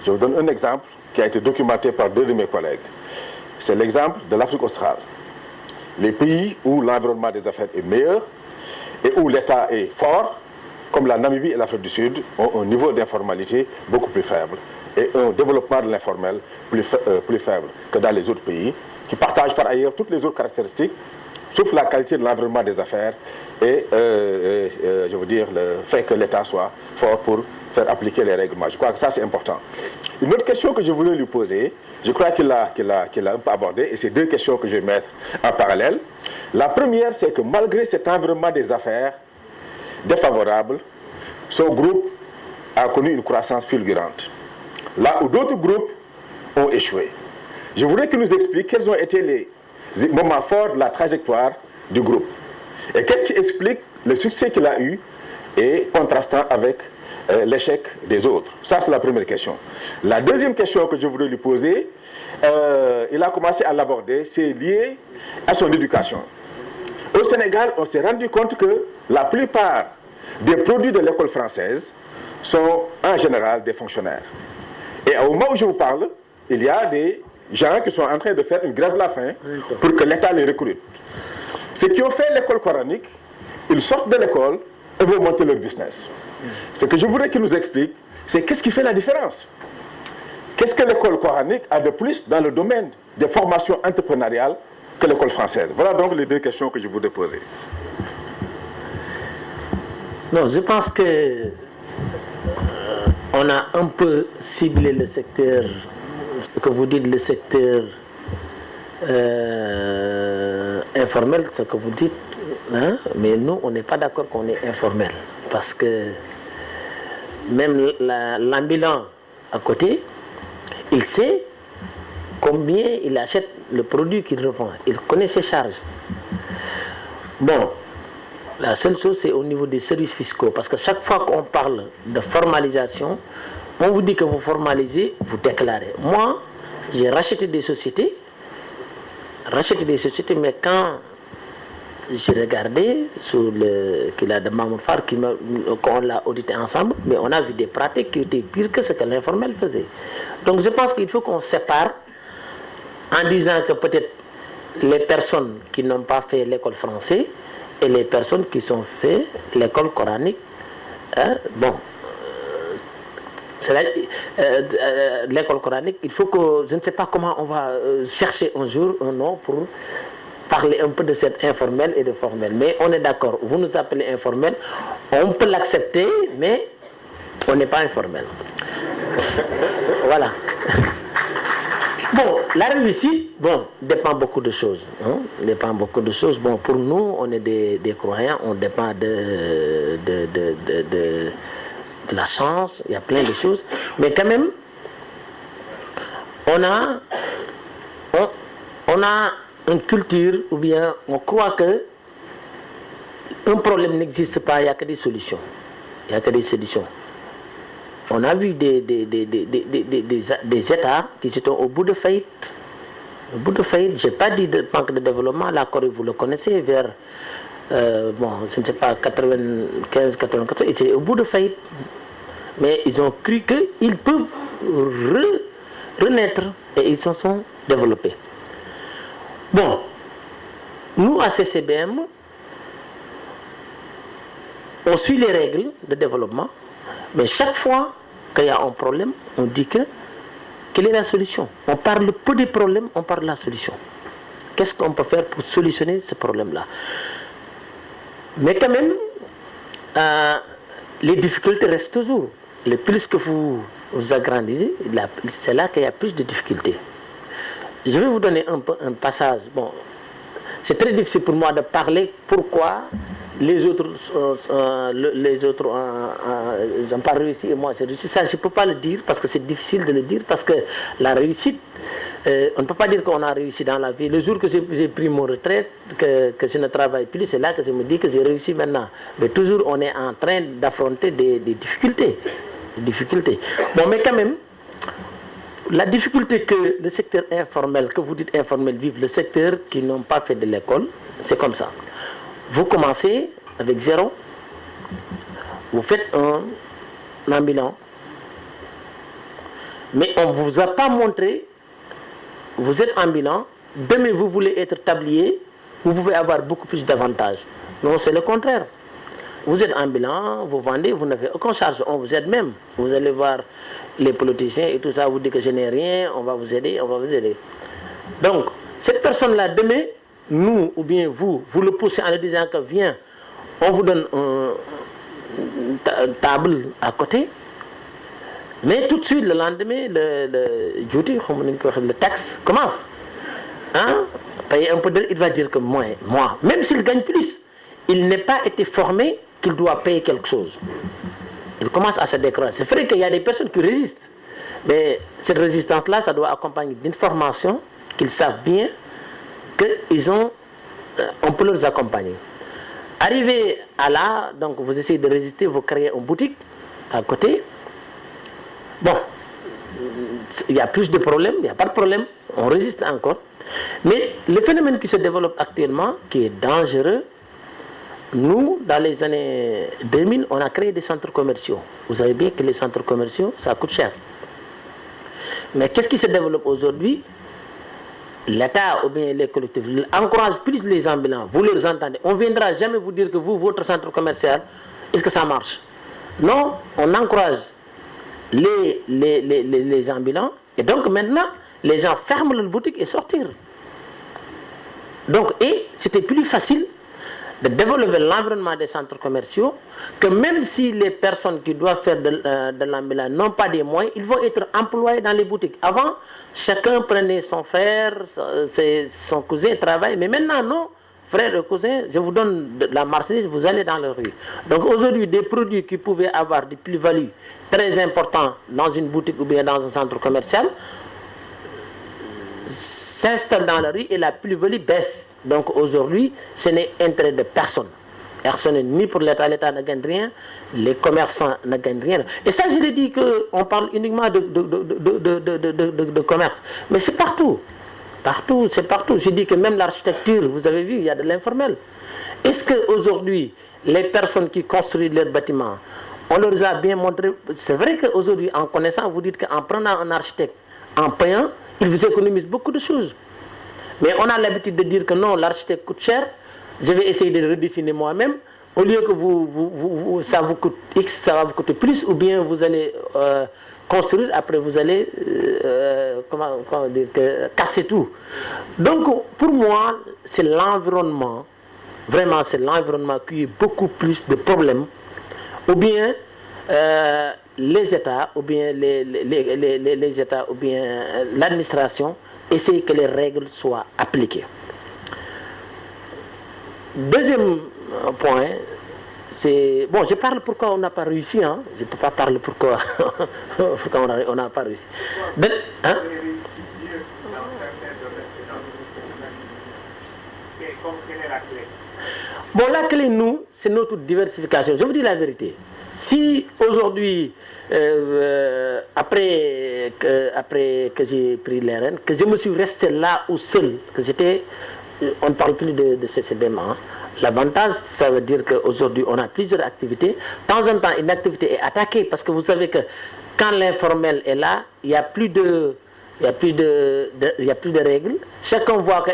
Je vous donne un exemple qui a été documenté par 2 de mes collègues. C'est l'exemple de l'Afrique australe. Les pays où l'environnement des affaires est meilleur et où l'État est fort, comme la Namibie et l'Afrique du Sud, ont un niveau d'informalité beaucoup plus faible et un développement de l'informel plus faible que dans les autres pays, qui partagent par ailleurs toutes les autres caractéristiques, sauf la qualité de l'environnement des affaires et, je veux dire, le fait que l'État soit fort pour faire appliquer les règlements. Je crois que ça, c'est important. Une autre question que je voulais lui poser, je crois qu'il l'a un peu abordé, et c'est 2 questions que je vais mettre en parallèle. La première, c'est que malgré cet environnement des affaires défavorable, son groupe a connu une croissance fulgurante. Là où d'autres groupes ont échoué. Je voudrais qu'il nous explique quels ont été les moments forts de la trajectoire du groupe. Et qu'est-ce qui explique le succès qu'il a eu et contrastant avec l'échec des autres. Ça, c'est la première question. La deuxième question que je voudrais lui poser, il a commencé à l'aborder, c'est lié à son éducation. Au Sénégal, on s'est rendu compte que la plupart des produits de l'école française sont en général des fonctionnaires. Et au moment où je vous parle, il y a des gens qui sont en train de faire une grève de la faim pour que l'État les recrute. Ceux qui ont fait l'école coranique, ils sortent de l'école et vont monter leur business. Ce que je voudrais qu'il nous explique, c'est qu'est-ce qui fait la différence. Qu'est-ce que l'école coranique a de plus dans le domaine des formations entrepreneuriales que l'école française? Voilà donc les 2 questions que je voudrais poser. Non, je pense que on a un peu ciblé le secteur, ce que vous dites, le secteur informel, ce que vous dites, hein? Mais nous, on n'est pas d'accord qu'on est informel. Parce que même l'ambulant à côté, il sait combien il achète le produit qu'il revend. Il connaît ses charges. Bon, la seule chose, c'est au niveau des services fiscaux. Parce que chaque fois qu'on parle de formalisation, on vous dit que vous formalisez, vous déclarez. Moi, j'ai racheté des sociétés, mais quand j'ai regardé sur le qu'il a de Mamour Fall, qu'on l'a audité ensemble, mais on a vu des pratiques qui étaient pires que ce que l'informel faisait. Donc je pense qu'il faut qu'on sépare en disant que peut-être les personnes qui n'ont pas fait l'école française et les personnes qui ont fait l'école coranique. Bon, l'école coranique, il faut que, je ne sais pas comment on va chercher un jour un nom pour parler un peu de cette informelle et de formelle. Mais on est d'accord, vous nous appelez informel, on peut l'accepter, mais on n'est pas informel. Voilà. Bon, la réussite, dépend beaucoup de choses. Hein? Dépend beaucoup de choses. Bon, pour nous, on est des croyants, on dépend de la chance, il y a plein de choses. Mais quand même, on a une culture, ou bien on croit que un problème n'existe pas, il n'y a que des solutions. Il n'y a que des solutions. On a vu des États qui sont au bout de faillite. Au bout de faillite, je n'ai pas dit de manque de développement, la Corée, vous le connaissez, vers, je ne sais pas, 95, 94, ils étaient au bout de faillite. Mais ils ont cru qu'ils peuvent renaître et ils se sont développés. Bon, nous à CCBM, on suit les règles de développement, mais chaque fois qu'il y a un problème, on dit quelle est la solution. On parle peu des problèmes, on parle de la solution. Qu'est-ce qu'on peut faire pour solutionner ce problème-là? Mais quand même, les difficultés restent toujours. Le plus que vous agrandissez, c'est là qu'il y a plus de difficultés. Je vais vous donner un passage. Bon, c'est très difficile pour moi de parler pourquoi les autres n'ont pas réussi et moi j'ai réussi. Ça, je ne peux pas le dire parce que c'est difficile de le dire, parce que la réussite, on ne peut pas dire qu'on a réussi dans la vie. Le jour que j'ai pris mon retraite, que je ne travaille plus, c'est là que je me dis que j'ai réussi maintenant. Mais toujours, on est en train d'affronter des difficultés. Bon, mais quand même, la difficulté que le secteur informel, que vous dites informel, vive, le secteur qui n'ont pas fait de l'école, c'est comme ça. Vous commencez avec 0, vous faites un ambulant, mais on ne vous a pas montré, vous êtes ambulant, demain vous voulez être tablier, vous pouvez avoir beaucoup plus d'avantages. Non, c'est le contraire. Vous êtes ambulant, vous vendez, vous n'avez aucune charge, on vous aide même. Vous allez voir les politiciens et tout ça, vous dites que je n'ai rien, on va vous aider, on va vous aider. Donc, cette personne-là, demain, nous ou bien vous le poussez en lui disant que viens, on vous donne une table à côté, mais tout de suite, le lendemain, le taxe commence. Hein? Payer un peu d'heure, il va dire que moi, même s'il gagne plus, il n'est pas été formé qu'il doit payer quelque chose. Il commence à se décrocher. C'est vrai qu'il y a des personnes qui résistent, mais cette résistance-là, ça doit accompagner d'une formation qu'ils savent bien on peut les accompagner. Arrivé à là, donc vous essayez de résister, vous créez une boutique à côté. Bon, il y a plus de problèmes, il n'y a pas de problème, on résiste encore. Mais le phénomène qui se développe actuellement, qui est dangereux, nous, dans les années 2000, on a créé des centres commerciaux. Vous savez bien que les centres commerciaux, ça coûte cher. Mais qu'est-ce qui se développe aujourd'hui? L'État ou bien les collectivités encouragent plus les ambulants. Vous leur entendez. On ne viendra jamais vous dire que vous, votre centre commercial, est-ce que ça marche? Non, on encourage les ambulants. Et donc maintenant, les gens ferment leur boutique et sortent. Donc, et c'était plus facile de développer l'environnement des centres commerciaux, que même si les personnes qui doivent faire de l'ambulant n'ont pas des moyens, ils vont être employés dans les boutiques. Avant, chacun prenait son frère, son cousin, travaille, mais maintenant non, frère et cousin, je vous donne de la marchandise, vous allez dans la rue. Donc aujourd'hui, des produits qui pouvaient avoir des plus-values très importantes dans une boutique ou bien dans un centre commercial, s'installe dans la rue et la plus-value baisse. Donc aujourd'hui, ce n'est intérêt de personne. Personne, ni pour l'État, l'État ne gagne rien, les commerçants ne gagnent rien. Et ça, je l'ai dit qu'on parle uniquement de commerce. Mais c'est partout. Partout, c'est partout. J'ai dit que même l'architecture, vous avez vu, il y a de l'informel. Est-ce qu'aujourd'hui, les personnes qui construisent leurs bâtiments, on leur a bien montré. C'est vrai qu'aujourd'hui, en connaissant, vous dites qu'en prenant un architecte, en payant, il vous économise beaucoup de choses. Mais on a l'habitude de dire que non, l'architecte coûte cher, je vais essayer de le redessiner moi-même. Au lieu que ça vous coûte X, ça va vous coûter plus, ou bien vous allez construire, après vous allez comment dire, casser tout. Donc, pour moi, c'est l'environnement, vraiment, c'est l'environnement qui a beaucoup plus de problèmes, ou bien les États, ou bien les États, ou bien l'administration essayent que les règles soient appliquées. Deuxième point, c'est... Bon, je parle pourquoi on n'a pas réussi, hein. Je ne peux pas parler pourquoi, on n'a pas réussi. Hein? Bon, la clé, nous, c'est notre diversification. Je vous dis la vérité. Si aujourd'hui, après que j'ai pris les rênes, que je me suis resté là où seul, que j'étais... On ne parle plus de CCBM. Hein. L'avantage, ça veut dire qu'aujourd'hui, on a plusieurs activités. De temps en temps, une activité est attaquée parce que vous savez que quand l'informel est là, il n'y a plus de règles. Chacun voit que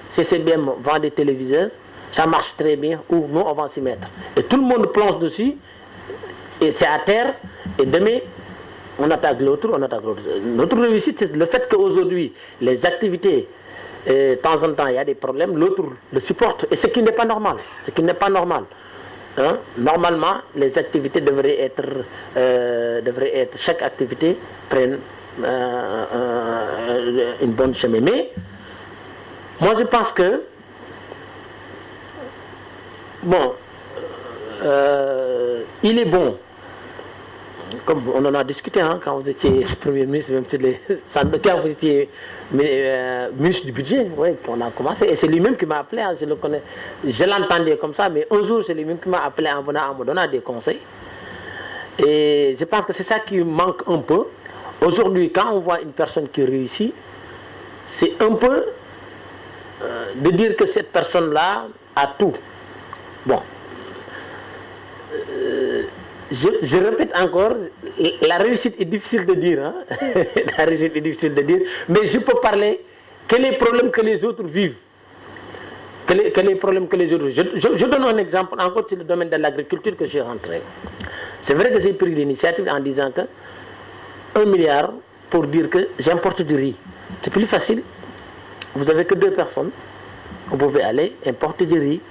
CCBM vend des téléviseurs. ça marche très bien, ou nous, on va s'y mettre. Et tout le monde plonge dessus, et c'est à terre, et demain, on attaque l'autre, on attaque l'autre. Notre réussite, c'est le fait qu'aujourd'hui, les activités, de temps en temps, il y a des problèmes, l'autre le supporte, et ce qui n'est pas normal. Ce qui n'est pas normal. Hein? Normalement, les activités devraient être, chaque activité prenne une bonne chemin. Mais, moi je pense que, bon, il est bon, comme on en a discuté hein, quand vous étiez Premier ministre, même si quand vous étiez ministre du budget, ouais, on a commencé, et c'est lui-même qui m'a appelé, hein, je le connais, je l'entendais comme ça, mais un jour c'est lui-même qui m'a appelé en venant en me donnant des conseils. Et je pense que c'est ça qui manque un peu. Aujourd'hui, quand on voit une personne qui réussit, c'est un peu de dire que cette personne-là a tout. Bon. Je répète encore, la réussite est difficile de dire, hein? La réussite est difficile de dire, mais je peux parler que les problèmes que les autres vivent. Que les problèmes que les autres vivent. Je donne un exemple, encore sur le domaine de l'agriculture que je suis rentré. C'est vrai que j'ai pris l'initiative en disant que 1 milliard pour dire que j'importe du riz. C'est plus facile. Vous n'avez que 2 personnes. Vous pouvez aller importer du riz.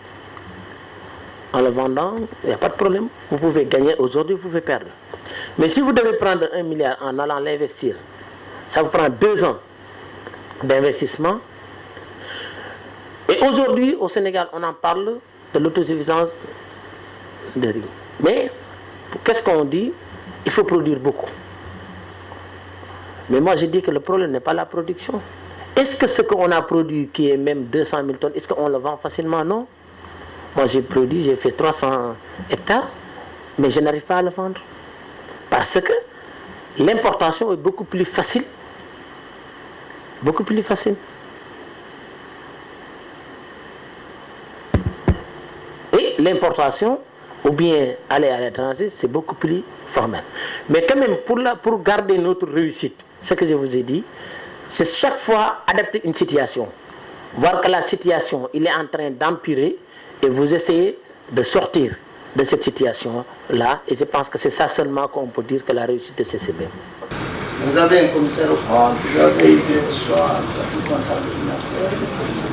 En le vendant, il n'y a pas de problème. Vous pouvez gagner aujourd'hui, vous pouvez perdre. Mais si vous devez prendre 1 milliard en allant l'investir, ça vous prend 2 ans d'investissement. Et aujourd'hui, au Sénégal, on en parle de l'autosuffisance de riz. Mais, qu'est-ce qu'on dit? Il faut produire beaucoup. Mais moi, je dis que le problème n'est pas la production. Est-ce que ce qu'on a produit, qui est même 200 000 tonnes, est-ce qu'on le vend facilement? Non. Moi, j'ai fait 300 hectares, mais je n'arrive pas à le vendre. Parce que l'importation est beaucoup plus facile. Beaucoup plus facile. Et l'importation, ou bien aller à l'étranger, c'est beaucoup plus formel. Mais quand même, pour garder notre réussite, ce que je vous ai dit, c'est chaque fois adapter une situation. Voir que la situation, il est en train d'empirer, et vous essayez de sortir de cette situation-là. Et je pense que c'est ça seulement qu'on peut dire que la réussite de CCB. Vous avez un commissaire au compte, vous avez une direction administrative comptable financière.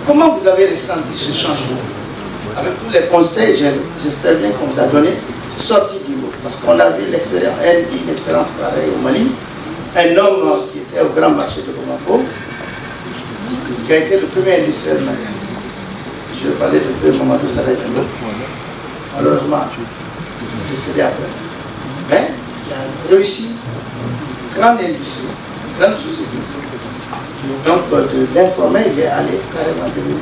Comment vous avez ressenti ce changement? Avec tous les conseils, j'espère bien qu'on vous a donné, sorti du lot. Parce qu'on a vu l'expérience, une expérience pareille au Mali. Un homme qui était au grand marché de Bamako, qui a été le premier industriel malien. Je vais parler de feu Mamadou Saleh Diallo. Malheureusement, décédé après. Mais il a réussi, grande industrie, grande société. Donc de l'informel, il est allé carrément devenir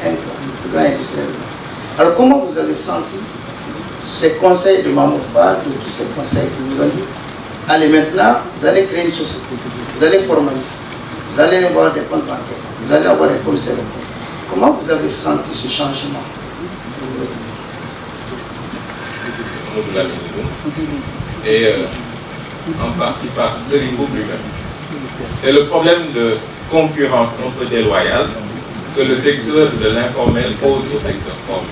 un grand industriel. Alors comment vous avez senti ces conseils de Mamour Fall, de tous ces conseils qui vous ont dit, allez maintenant, vous allez créer une société, vous allez formaliser, vous allez avoir des comptes bancaires, vous allez avoir des commissaires de compte. Comment vous avez senti ce changement? Et en partie par Serigne lui-même. C'est le problème de concurrence un peu déloyale que le secteur de l'informel pose au secteur formel.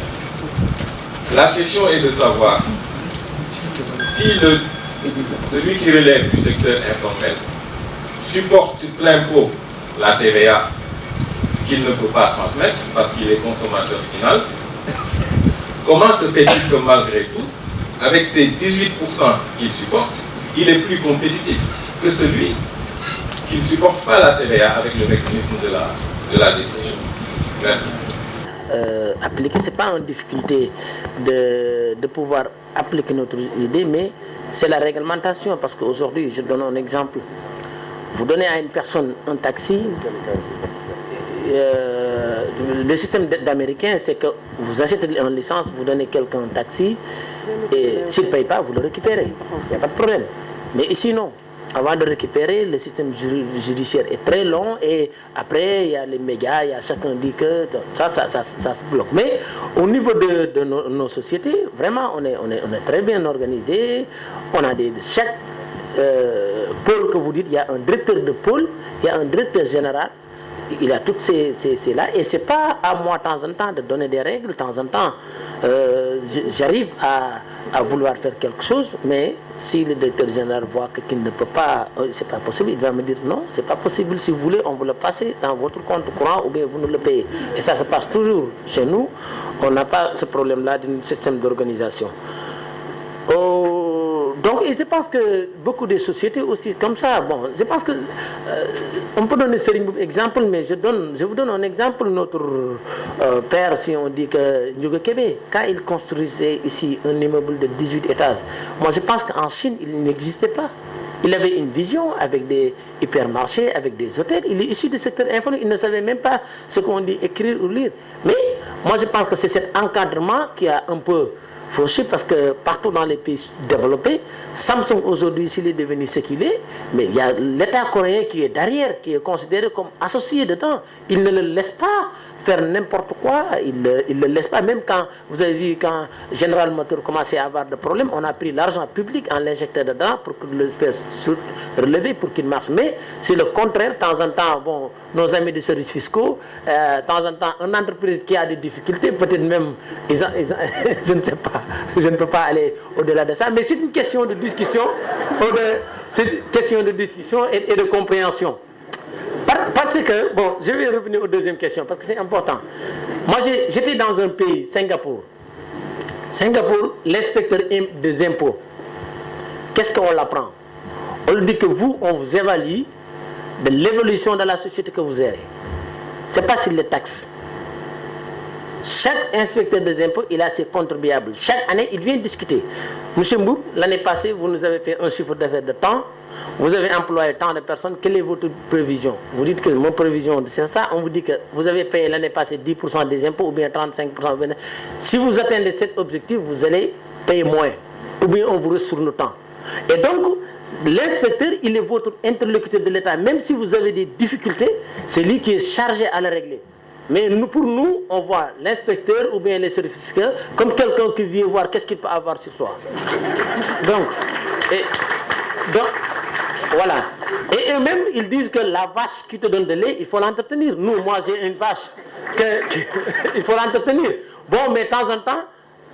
La question est de savoir si celui qui relève du secteur informel supporte plein pot la TVA qu'il ne peut pas transmettre parce qu'il est consommateur final. Comment se fait-il que malgré tout, avec ces 18% qu'il supporte, il est plus compétitif que celui qui ne supporte pas la TVA avec le mécanisme de la déduction? Merci. Appliquer, ce n'est pas une difficulté de pouvoir appliquer notre idée, mais c'est la réglementation. Parce qu'aujourd'hui, je donne un exemple. Vous donnez à une personne un taxi, le système d'américain, c'est que vous achetez une licence, vous donnez quelqu'un un taxi, et s'il ne paye pas, vous le récupérez. Il n'y a pas de problème. Mais ici, non. Avant de récupérer, le système judiciaire est très long, et après, il y a les médias, il y a chacun dit que ça se bloque. Mais au niveau de nos sociétés, vraiment, on est très bien organisé. On a chaque pôle que vous dites, il y a un directeur de pôle, il y a un directeur général, il a toutes ces là, et c'est pas à moi de temps en temps de donner des règles. De temps en temps, j'arrive à vouloir faire quelque chose, mais si le directeur général voit qu'il ne peut pas, c'est pas possible, il va me dire non, c'est pas possible. Si vous voulez, on vous le passe dans votre compte courant ou bien vous nous le payez. Et ça se passe toujours chez nous. On n'a pas ce problème-là d'un système d'organisation. Donc, et je pense que beaucoup de sociétés aussi comme ça. Bon, je pense que on peut donner un exemple, mais je vous donne un exemple. Notre père, si on dit que Ndiouga Kébé, quand il construisait ici un immeuble de 18 étages, moi je pense qu'en Chine, il n'existait pas. Il avait une vision avec des hypermarchés, avec des hôtels. Il est issu du secteur informel. Il ne savait même pas ce qu'on dit écrire ou lire. Mais moi je pense que c'est cet encadrement qui a un peu fauché, parce que partout dans les pays développés, Samsung aujourd'hui, s'il est devenu ce qu'il est, mais il y a l'État coréen qui est derrière, qui est considéré comme associé dedans. Il ne le laisse pas faire n'importe quoi, il ne le laisse pas. Même quand, vous avez vu, quand General Motors commençait à avoir des problèmes, on a pris l'argent public, on l'injectait dedans pour le faire relever, pour qu'il marche. Mais c'est le contraire. De temps en temps, bon, nos amis des services fiscaux, de temps en temps, une entreprise qui a des difficultés, peut-être même, je ne sais pas, je ne peux pas aller au-delà de ça, mais c'est une question de discussion, et de compréhension. Parce que, bon, je vais revenir aux deuxième question, parce que c'est important. Moi, j'étais dans un pays, Singapour. Singapour, l'inspecteur des impôts, qu'est-ce qu'on l'apprend? On lui dit que vous, on vous évalue de l'évolution de la société que vous avez. Ce n'est pas sur les taxes. Chaque inspecteur des impôts, il a ses contribuables. Chaque année, il vient discuter. Monsieur Mboup, l'année passée, vous nous avez fait un chiffre d'affaires de temps. Vous avez employé tant de personnes. Quelle est votre prévision? Vous dites que mon prévision, c'est ça. On vous dit que vous avez payé l'année passée 10% des impôts ou bien 35%. Si vous atteignez cet objectif, vous allez payer moins. Ou bien on vous reste le temps. Et donc, l'inspecteur, il est votre interlocuteur de l'État. Même si vous avez des difficultés, c'est lui qui est chargé à les régler. Mais pour nous, on voit l'inspecteur ou bien les services fiscaux comme quelqu'un qui vient voir qu'est-ce qu'il peut avoir sur soi. Donc, voilà. Et eux-mêmes, ils disent que la vache qui te donne de lait, il faut l'entretenir. Nous, moi, j'ai une vache il faut l'entretenir. Bon, mais de temps en temps,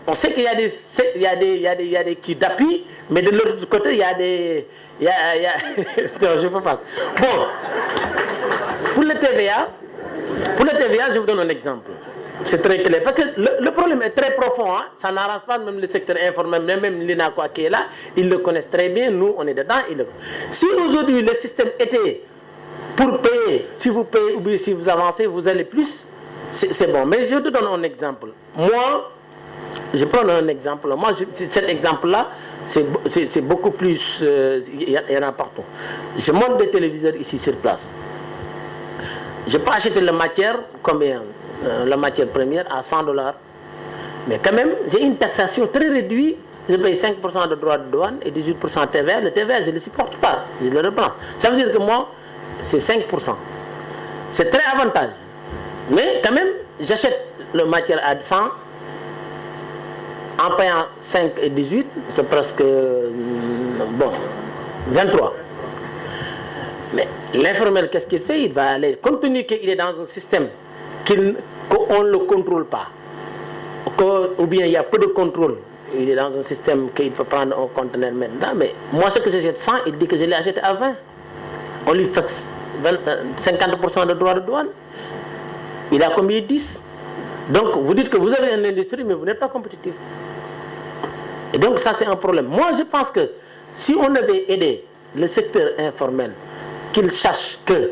on sait qu'il y a des qui d'appuient, mais de l'autre côté, il y a des... non, je ne peux pas. Bon, pour le TVA, je vous donne un exemple. C'est très clair. Parce que le problème est très profond. Hein? Ça n'arrange pas même le secteur informel, même l'INACOA qui est là. Ils le connaissent très bien. Nous, on est dedans. Si aujourd'hui le système était pour payer, si vous payez ou bien si vous avancez, vous allez plus, c'est bon. Mais je te donne un exemple. Moi, je prends un exemple. Moi, cet exemple-là, c'est beaucoup plus... Il y en a partout. Je monte des téléviseurs ici sur place. Je peux acheter la matière, combien? La matière première à $100. Mais quand même, j'ai une taxation très réduite. Je paye 5% de droits de douane et 18% TVA. Le TVA, je ne le supporte pas. Je le reprends. Ça veut dire que moi, c'est 5%. C'est très avantageux. Mais quand même, j'achète la matière à 100. En payant 5 et 18, c'est presque 23. Mais l'informel, qu'est-ce qu'il fait? Il va aller, compte tenu qu'il est dans un système qu'on ne le contrôle pas, ou bien il y a peu de contrôle, il est dans un système qu'il peut prendre un conteneur maintenant, mais moi ce que j'achète 100, il dit que je l'ai acheté à 20. On lui fait 50% de droits de douane. Il a combien? 10. Donc vous dites que vous avez une industrie, mais vous n'êtes pas compétitif. Et donc ça c'est un problème. Moi je pense que si on avait aidé le secteur informel, qu'il sache que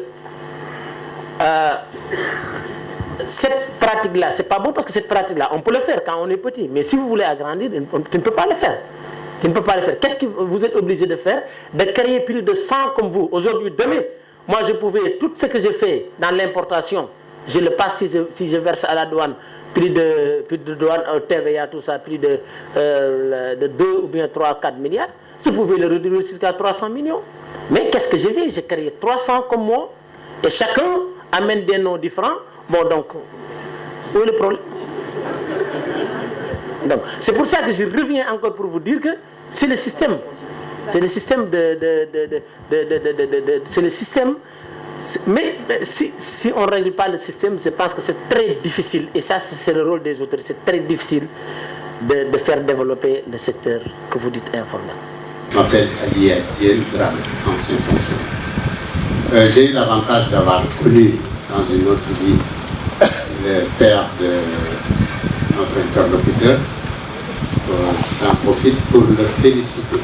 cette pratique-là, c'est pas bon parce que cette pratique-là, on peut le faire quand on est petit. Mais si vous voulez agrandir, tu ne peux pas le faire. Tu ne peux pas le faire. Qu'est-ce que vous êtes obligé de faire? De créer plus de 100 comme vous. Aujourd'hui, demain, moi je pouvais, tout ce que j'ai fait dans l'importation, je le passe si je verse à la douane, plus de douane, TVA, tout ça, plus de 2 ou bien 3, 4 milliards. Je pouvais le réduire jusqu'à 300 millions. Mais qu'est-ce que j'ai fait? J'ai créé 300 comme moi, et chacun amène des noms différents. Bon, donc, où est le problème? Donc, c'est pour ça que je reviens encore pour vous dire que c'est le système. C'est le système c'est le système. Mais si on ne règle pas le système, je pense que c'est très difficile, et ça c'est le rôle des autorités, c'est très difficile de faire développer le secteur que vous dites informel. Je m'appelle Ali Abdiel Dramé, ancien fonctionnaire. J'ai eu l'avantage d'avoir connu dans une autre vie le père de notre interlocuteur. J'en profite pour le féliciter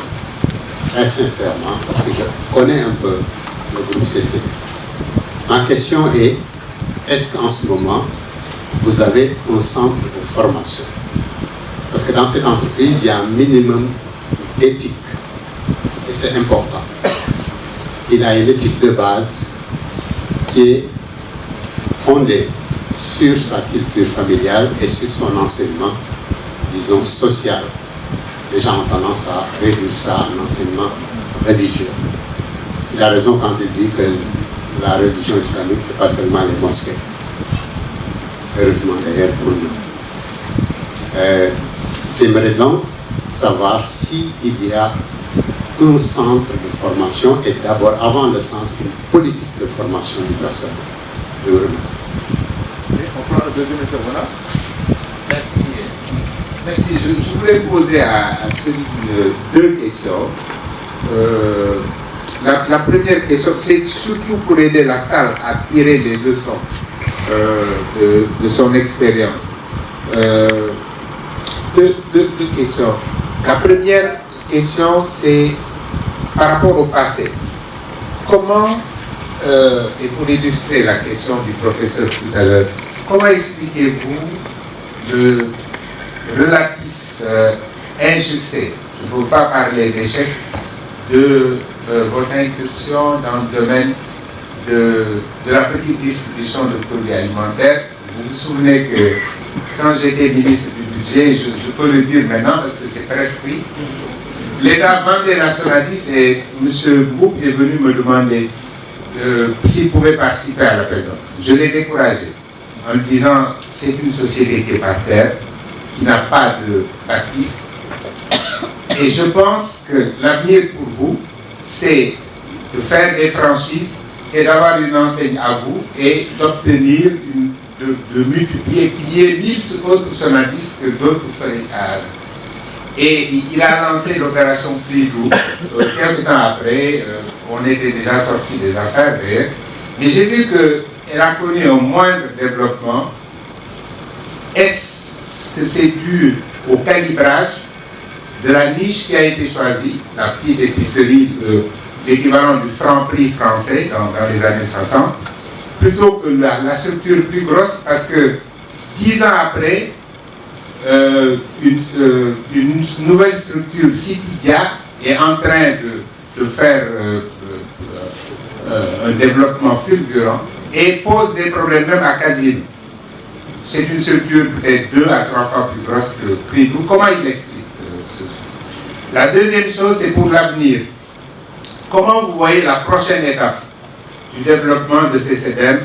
très sincèrement parce que je connais un peu le groupe CCB. Ma question est-ce qu'en ce moment vous avez un centre de formation? Parce que dans cette entreprise, il y a un minimum d'éthique et c'est important. Il a une éthique de base qui est fondée sur sa culture familiale et sur son enseignement, disons, social. Les gens ont tendance à réduire ça à un enseignement religieux. Il a raison quand il dit que la religion islamique, ce n'est pas seulement les mosquées. Heureusement d'ailleurs pour nous. J'aimerais donc savoir s'il y a un centre de formation et d'abord, avant le centre, une politique de formation du personnel. Je vous remercie. On prend le deuxième intervenant. Merci. Je voulais poser à celui deux questions. La première question, c'est surtout pour aider la salle à tirer les leçons de son expérience. Deux questions. La première question, c'est par rapport au passé. Comment, et pour illustrer la question du professeur tout à l'heure, comment expliquez-vous le relatif insuccès, je ne veux pas parler d'échec, de votre incursion dans le domaine de la petite distribution de produits alimentaires? Vous vous souvenez que quand j'étais ministre du budget, je peux le dire maintenant parce que c'est prescrit, l'État vendait la Sonadis et M. Bouk est venu me demander s'il pouvait participer à l'appel d'offres. Je l'ai découragé en lui disant c'est une société qui est par terre, qui n'a pas d'actifs. Et je pense que l'avenir pour vous, c'est de faire des franchises et d'avoir une enseigne à vous et d'obtenir, de multiplier, qu'il y ait 1000 autres Sonadis que d'autres feraient à. Et il a lancé l'opération Free-Group. Quelques temps après, on était déjà sorti des affaires d'ailleurs. Mais j'ai vu qu'elle a connu un moindre développement. Est-ce que c'est dû au calibrage de la niche qui a été choisie, la petite épicerie, l'équivalent du franc-prix français dans les années 60, plutôt que la structure plus grosse, parce que 10 ans après, une nouvelle structure, Citydia, est en train de faire un développement fulgurant et pose des problèmes même à Casino. C'est une structure peut-être 2 à 3 fois plus grosse que Prix-Group. Comment il explique ceci? La deuxième chose, c'est pour l'avenir. Comment vous voyez la prochaine étape du développement de CCBM?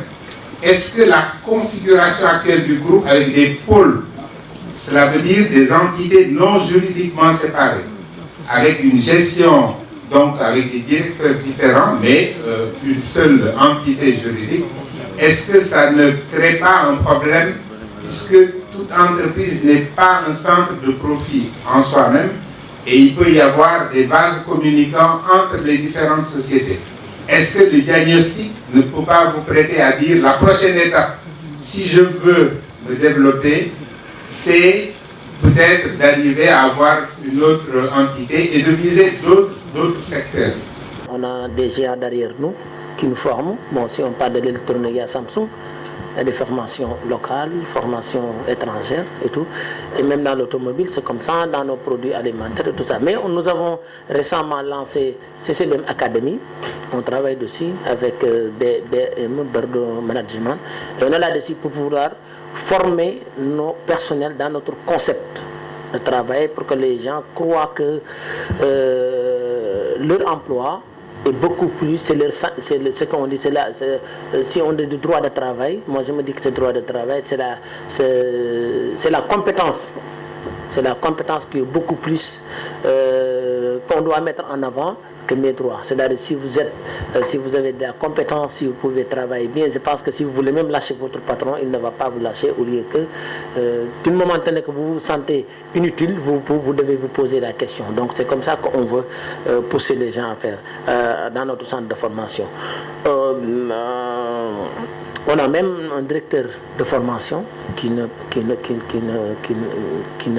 Est-ce que la configuration actuelle du groupe avec des pôles, cela veut dire des entités non juridiquement séparées, avec une gestion, donc avec des directeurs différents, mais une seule entité juridique, est-ce que ça ne crée pas un problème, puisque toute entreprise n'est pas un centre de profit en soi-même, et il peut y avoir des vases communicants entre les différentes sociétés? Est-ce que le diagnostic ne peut pas vous prêter à dire la prochaine étape, si je veux me développer, c'est peut-être d'arriver à avoir une autre entité et de viser d'autres secteurs? On a des géants derrière nous qui nous forment. Bon, si on parle de l'électronique à Samsung, il y a des formations locales, formations étrangères et tout. Et même dans l'automobile, c'est comme ça, dans nos produits alimentaires et tout ça. Mais nous avons récemment lancé CCBM Academy. On travaille dessus avec BM, Bordeaux Management. Et on est là-dessus pour pouvoir former nos personnels dans notre concept de travail pour que les gens croient que leur emploi est beaucoup plus, ce qu'on dit, si on dit du droit de travail, moi je me dis que ce droit de travail, c'est la compétence. C'est la compétence qui est beaucoup plus qu'on doit mettre en avant que mes droits. C'est-à-dire si vous avez de la compétence, si vous pouvez travailler bien, je pense que si vous voulez même lâcher votre patron, il ne va pas vous lâcher au lieu que d'une moment donné que vous vous sentez inutile, vous devez vous poser la question. Donc c'est comme ça qu'on veut pousser les gens à faire dans notre centre de formation. On a même un directeur de formation qui ne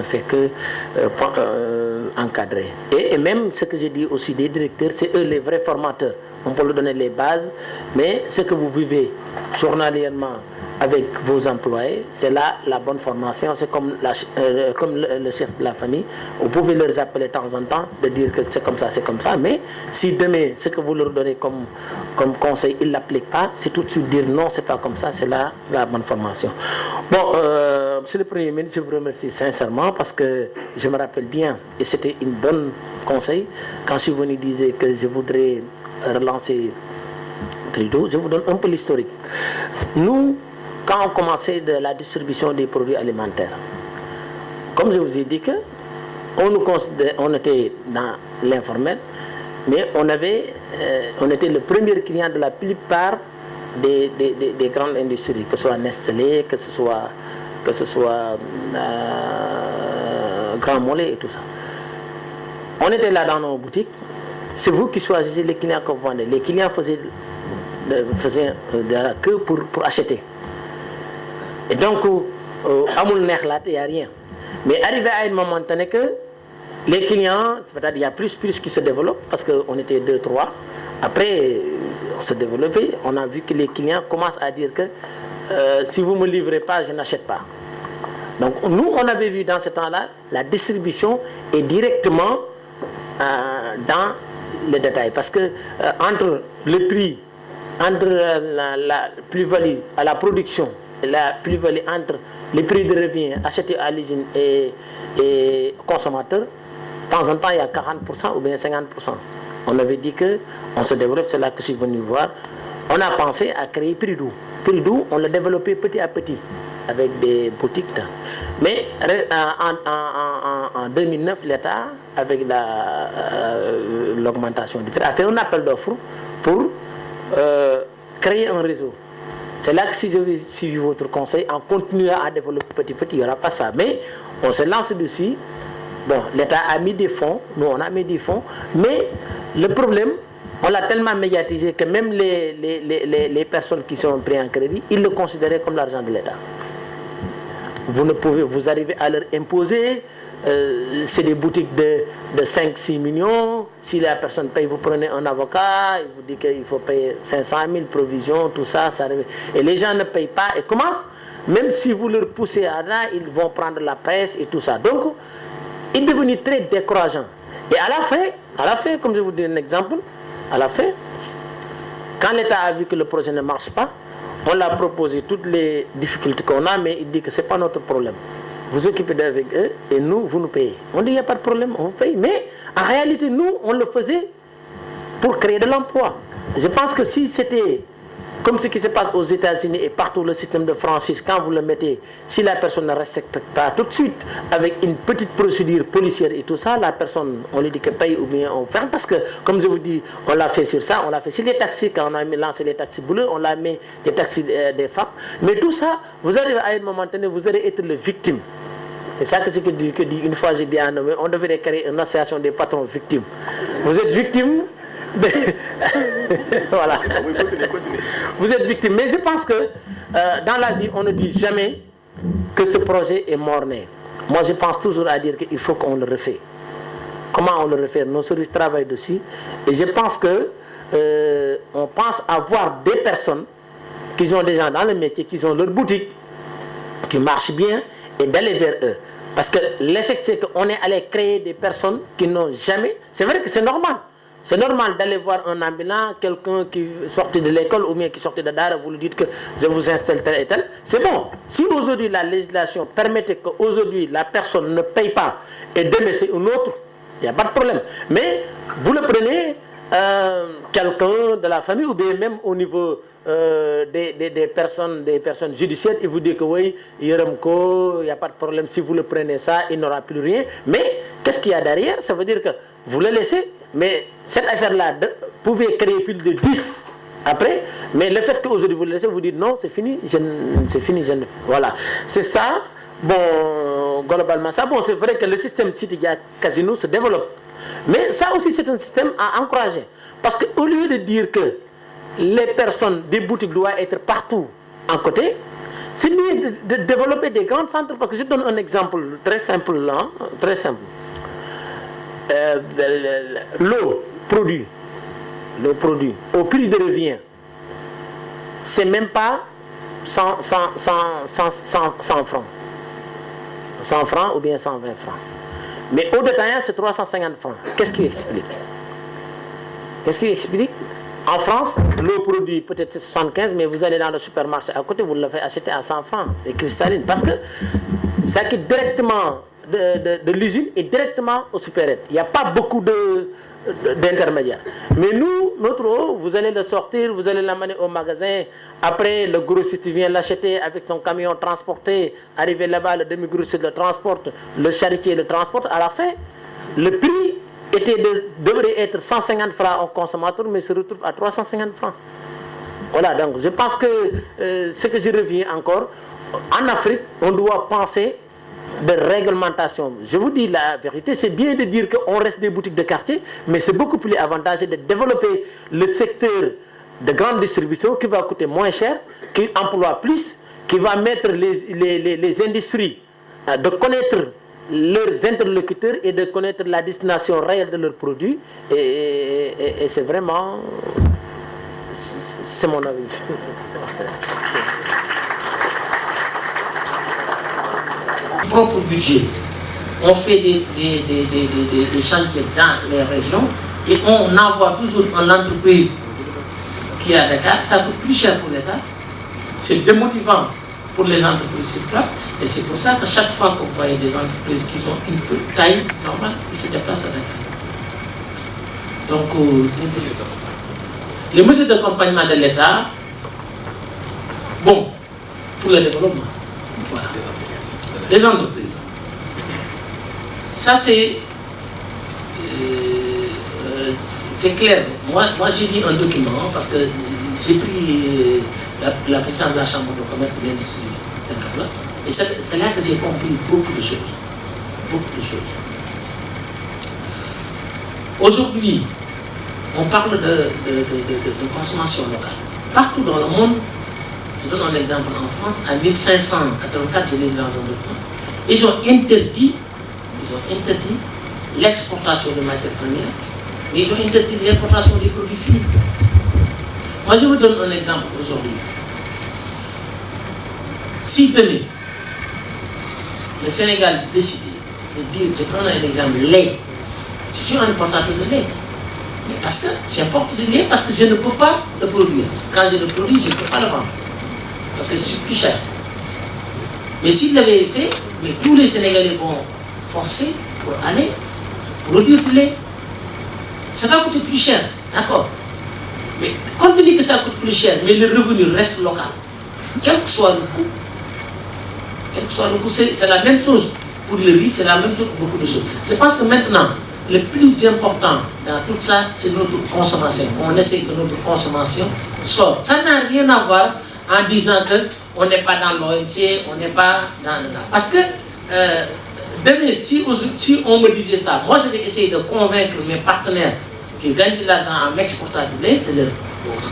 fait que encadrer. Et même ce que j'ai dit aussi des directeurs, c'est eux les vrais formateurs. On peut leur donner les bases, mais ce que vous vivez journalièrement avec vos employés, c'est là la bonne formation. C'est comme le chef de la famille. Vous pouvez leur appeler de temps en temps, de dire que c'est comme ça, mais si demain, ce que vous leur donnez comme conseil, ils ne l'appliquent pas, c'est tout de suite dire non, c'est pas comme ça, c'est là la bonne formation. Bon, Monsieur le Premier ministre, je vous remercie sincèrement parce que je me rappelle bien, et c'était une bonne conseil, quand je suis venu dire que je voudrais relancer Trudeau, je vous donne un peu l'historique. Nous, quand on commençait de la distribution des produits alimentaires, comme je vous ai dit que on était dans l'informel, mais on était le premier client de la plupart des grandes industries, que ce soit Nestlé, que ce soit Grand Moulin et tout ça. On était là dans nos boutiques, c'est vous qui choisissez les clients que vous vendez. Les clients faisaient de la queue pour acheter. Et donc, il n'y a rien. Mais arrivé à un moment donné que les clients, c'est-à-dire il y a plus qui se développent, parce qu'on était 2-3. Après, on s'est développé, on a vu que les clients commencent à dire que si vous ne me livrez pas, je n'achète pas. Donc nous, on avait vu dans ce temps-là, la distribution est directement dans le détail. Parce que entre le prix, entre la plus-value à la production, la plus-value entre les prix de revient achetés à l'usine et consommateur, de temps en temps, il y a 40% ou bien 50%. On avait dit qu'on se développe, c'est là que je suis venu voir. On a pensé à créer Pridou. Pridou, on l'a développé petit à petit, avec des boutiques. Mais en 2009, l'État, avec l'augmentation du prix, a fait un appel d'offres pour créer un réseau. C'est là que si je vais suivre votre conseil, en continuant à développer petit, il n'y aura pas ça. Mais on se lance dessus. Bon, l'État a mis des fonds, nous on a mis des fonds, mais le problème, on l'a tellement médiatisé que même les personnes qui sont prises en crédit, ils le considéraient comme l'argent de l'État. Vous arrivez à leur imposer, c'est des boutiques de 5-6 millions, si la personne paye, vous prenez un avocat, il vous dit qu'il faut payer 500 000 provisions, tout ça, ça arrive. Et les gens ne payent pas et commencent, même si vous leur poussez à là, ils vont prendre la presse et tout ça. Donc, il est devenu très décourageant. Et à la fin, comme je vous donne un exemple, à la fin, quand l'État a vu que le projet ne marche pas, on l'a proposé toutes les difficultés qu'on a, mais il dit que ce n'est pas notre problème. Vous occupez d'avec eux et nous, vous nous payez. On dit il n'y a pas de problème, on vous paye. Mais en réalité, nous, on le faisait pour créer de l'emploi. Je pense que si c'était comme ce qui se passe aux États-Unis et partout le système de franchise, quand vous le mettez, si la personne ne respecte pas tout de suite, avec une petite procédure policière et tout ça, la personne, on lui dit que paye ou bien on ferme. Parce que, comme je vous dis, on l'a fait sur ça, on l'a fait sur les taxis, quand on a lancé les taxis bleus, on l'a mis les taxis des femmes. Mais tout ça, vous arrivez à un moment donné, vous allez être le victime. C'est ça que je dis, une fois j'ai dit à Nommé, on devrait créer une association des patrons victimes. Vous êtes victime voilà. Vous êtes victime. Mais je pense que dans la vie, on ne dit jamais que ce projet est mort-né. Moi, je pense toujours à dire qu'il faut qu'on le refait. Comment on le refait? Nos services travaillent dessus. Et je pense que on pense avoir des personnes qui ont des gens dans le métier, qui ont leur boutique, qui marchent bien, et d'aller vers eux. Parce que l'échec, c'est qu'on est allé créer des personnes qui n'ont jamais... C'est vrai que c'est normal. C'est normal d'aller voir un ambulant, quelqu'un qui sortait de l'école ou bien qui sortait de Dara, vous lui dites que je vous installe tel et tel. C'est bon. Si aujourd'hui la législation permettait qu'aujourd'hui la personne ne paye pas et demain c'est une autre, il n'y a pas de problème. Mais vous le prenez, quelqu'un de la famille ou bien même au niveau des personnes judiciaires, il vous dit que oui, il n'y a pas de problème. Si vous le prenez ça, il n'aura plus rien. Mais qu'est-ce qu'il y a derrière? Ça veut dire que vous le laissez Mais cette affaire-là pouvait créer plus de 10 après. Mais le fait qu'aujourd'hui vous le laissez, vous dites non, c'est fini, voilà. C'est ça. Bon, globalement, ça, bon, c'est vrai que le système Citydia Casino se développe. Mais ça aussi, c'est un système à encourager. Parce qu'au lieu de dire que les personnes des boutiques doivent être partout en côté, c'est mieux de développer des grands centres. Parce que je donne un exemple très simple là, très simple. L'eau produit au prix de revient, c'est même pas 100 francs. 100 francs ou bien 120 francs. Mais au détaillant, c'est 350 francs. Qu'est-ce qui explique? En France, l'eau produit peut-être 75, mais vous allez dans le supermarché à côté, vous l'avez acheté à 100 francs, les cristallines. Parce que ça quitte directement de l'usine et directement au supérette. Il n'y a pas beaucoup d'intermédiaires. Mais nous, notre eau, vous allez le sortir, vous allez l'amener au magasin. Après, le grossiste vient l'acheter avec son camion transporté. Arrivé là-bas, le demi-grossiste le transporte, le charretier le transporte. À la fin, le prix devrait être 150 francs au consommateur, mais se retrouve à 350 francs. Voilà, donc je pense que ce que je reviens encore, en Afrique, on doit penser de réglementation. Je vous dis la vérité, c'est bien de dire qu'on reste des boutiques de quartier, mais c'est beaucoup plus avantageux de développer le secteur de grande distribution qui va coûter moins cher, qui emploie plus, qui va mettre les industries de connaître leurs interlocuteurs et de connaître la destination réelle de leurs produits. Et c'est vraiment... C'est mon avis. Propre budget. On fait des chantiers dans les régions et on envoie toujours une entreprise qui est à Dakar. Ça coûte plus cher pour l'État. C'est démotivant pour les entreprises sur place. Et c'est pour ça que chaque fois que vous voyez des entreprises qui ont une petite taille normale, ils se déplacent à Dakar. Donc, les mesures d'accompagnement de l'État, bon, pour le développement, voilà. Les entreprises. Ça, c'est clair. Moi j'ai vu un document parce que j'ai pris la présidente de la Chambre de commerce et de l'industrie de Dakar. Et c'est là que j'ai compris beaucoup de choses. Beaucoup de choses. Aujourd'hui, on parle de consommation locale. Partout dans le monde, je donne un exemple en France, en 1584, je l'ai dit dans un document, ils ont interdit l'exportation de matières premières, mais ils ont interdit l'importation des produits finis. Moi, je vous donne un exemple aujourd'hui. Si demain, le Sénégal décide de dire, je prends un exemple, lait, je suis un importateur de lait. Mais parce que j'importe du lait, parce que je ne peux pas le produire. Quand je le produis, je ne peux pas le vendre. Parce que je suis plus cher. Mais s'il l'avait fait, mais tous les Sénégalais vont forcer pour aller produire du lait. Ça va coûter plus cher, d'accord. Mais compte tenu que ça coûte plus cher, mais le revenu reste local, quel que soit le coût, c'est la même chose pour le riz, c'est la même chose pour beaucoup de choses. Je pense que maintenant, le plus important dans tout ça, c'est notre consommation. On essaie que notre consommation sorte. Ça n'a rien à voir en disant qu'on n'est pas dans l'OMC, on n'est pas dans le... Parce que demain, si on me disait ça, moi je vais essayer de convaincre mes partenaires qui gagnent de l'argent en m'exportant du lait, c'est de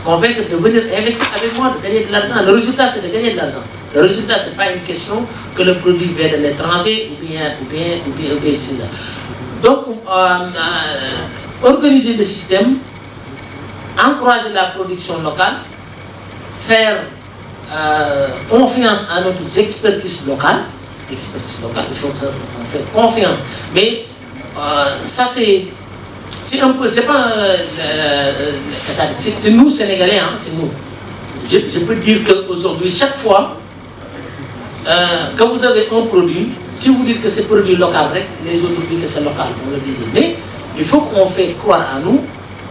convaincre de venir investir avec moi, de gagner de l'argent. Le résultat, c'est de gagner de l'argent. Le résultat, ce n'est pas une question que le produit vient de l'étranger ou bien c'est ça. Donc, organiser le système, encourager la production locale, faire confiance à notre expertise locale. Il faut qu'on fasse confiance. Mais ça, c'est un peu, c'est pas c'est nous Sénégalais, hein, c'est nous. Je peux dire qu'aujourd'hui, chaque fois que vous avez un produit, si vous dites que c'est produit local, les autres disent que c'est local, on le disait. Mais il faut qu'on fasse croire à nous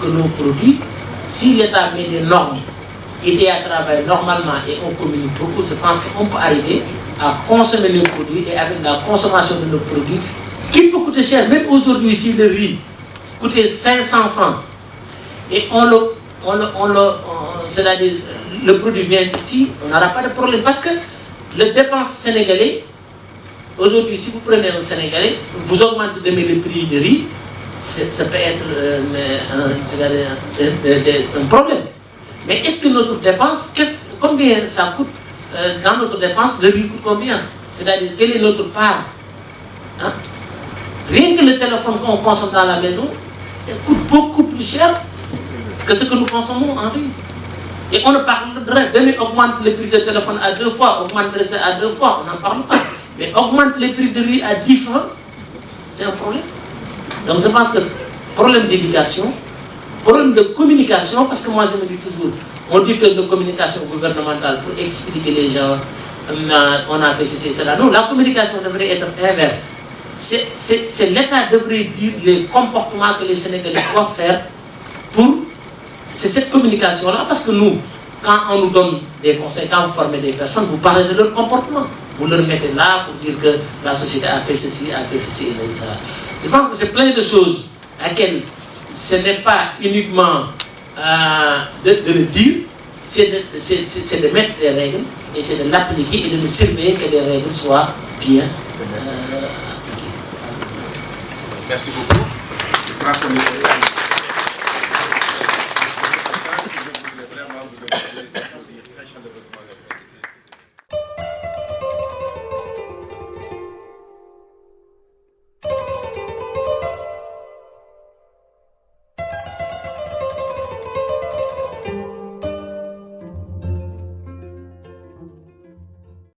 que nos produits, si l'État met des normes, et à travailler normalement et on communique beaucoup, je pense qu'on peut arriver à consommer nos produits et avec la consommation de nos produits, qui peut coûter cher, même aujourd'hui, si le riz coûter 500 francs et c'est-à-dire le produit vient ici, on n'aura pas de problème. Parce que le dépense sénégalais, aujourd'hui, si vous prenez un Sénégalais, vous augmentez demain le prix de riz, ça peut être un problème. Mais est-ce que notre dépense, combien ça coûte dans notre dépense, le riz coûte combien? C'est-à-dire, quelle est notre part? Hein? Rien que le téléphone qu'on consomme dans la maison, il coûte beaucoup plus cher que ce que nous consommons en riz. Et on ne parle de rien. Demain, augmente le prix de téléphone à 2 fois, augmente le reste à 2 fois, on n'en parle pas. Mais augmente les prix de riz à 10 francs, c'est un problème. Donc je pense que problème d'éducation, problème de communication, parce que moi je me dis toujours, on dit que de communication gouvernementale pour expliquer les gens, on a fait ceci, cela. Non, la communication devrait être inverse. C'est l'État devrait dire les comportements que les Sénégalais doivent faire pour... C'est cette communication-là, parce que nous, quand on nous donne des conseils, quand vous formez des personnes, vous parlez de leur comportement. Vous leur mettez là pour dire que la société a fait ceci, etc. Je pense que c'est plein de choses à laquelle ce n'est pas uniquement de le dire, c'est de mettre les règles et c'est de l'appliquer et de le surveiller que les règles soient bien appliquées. Merci beaucoup.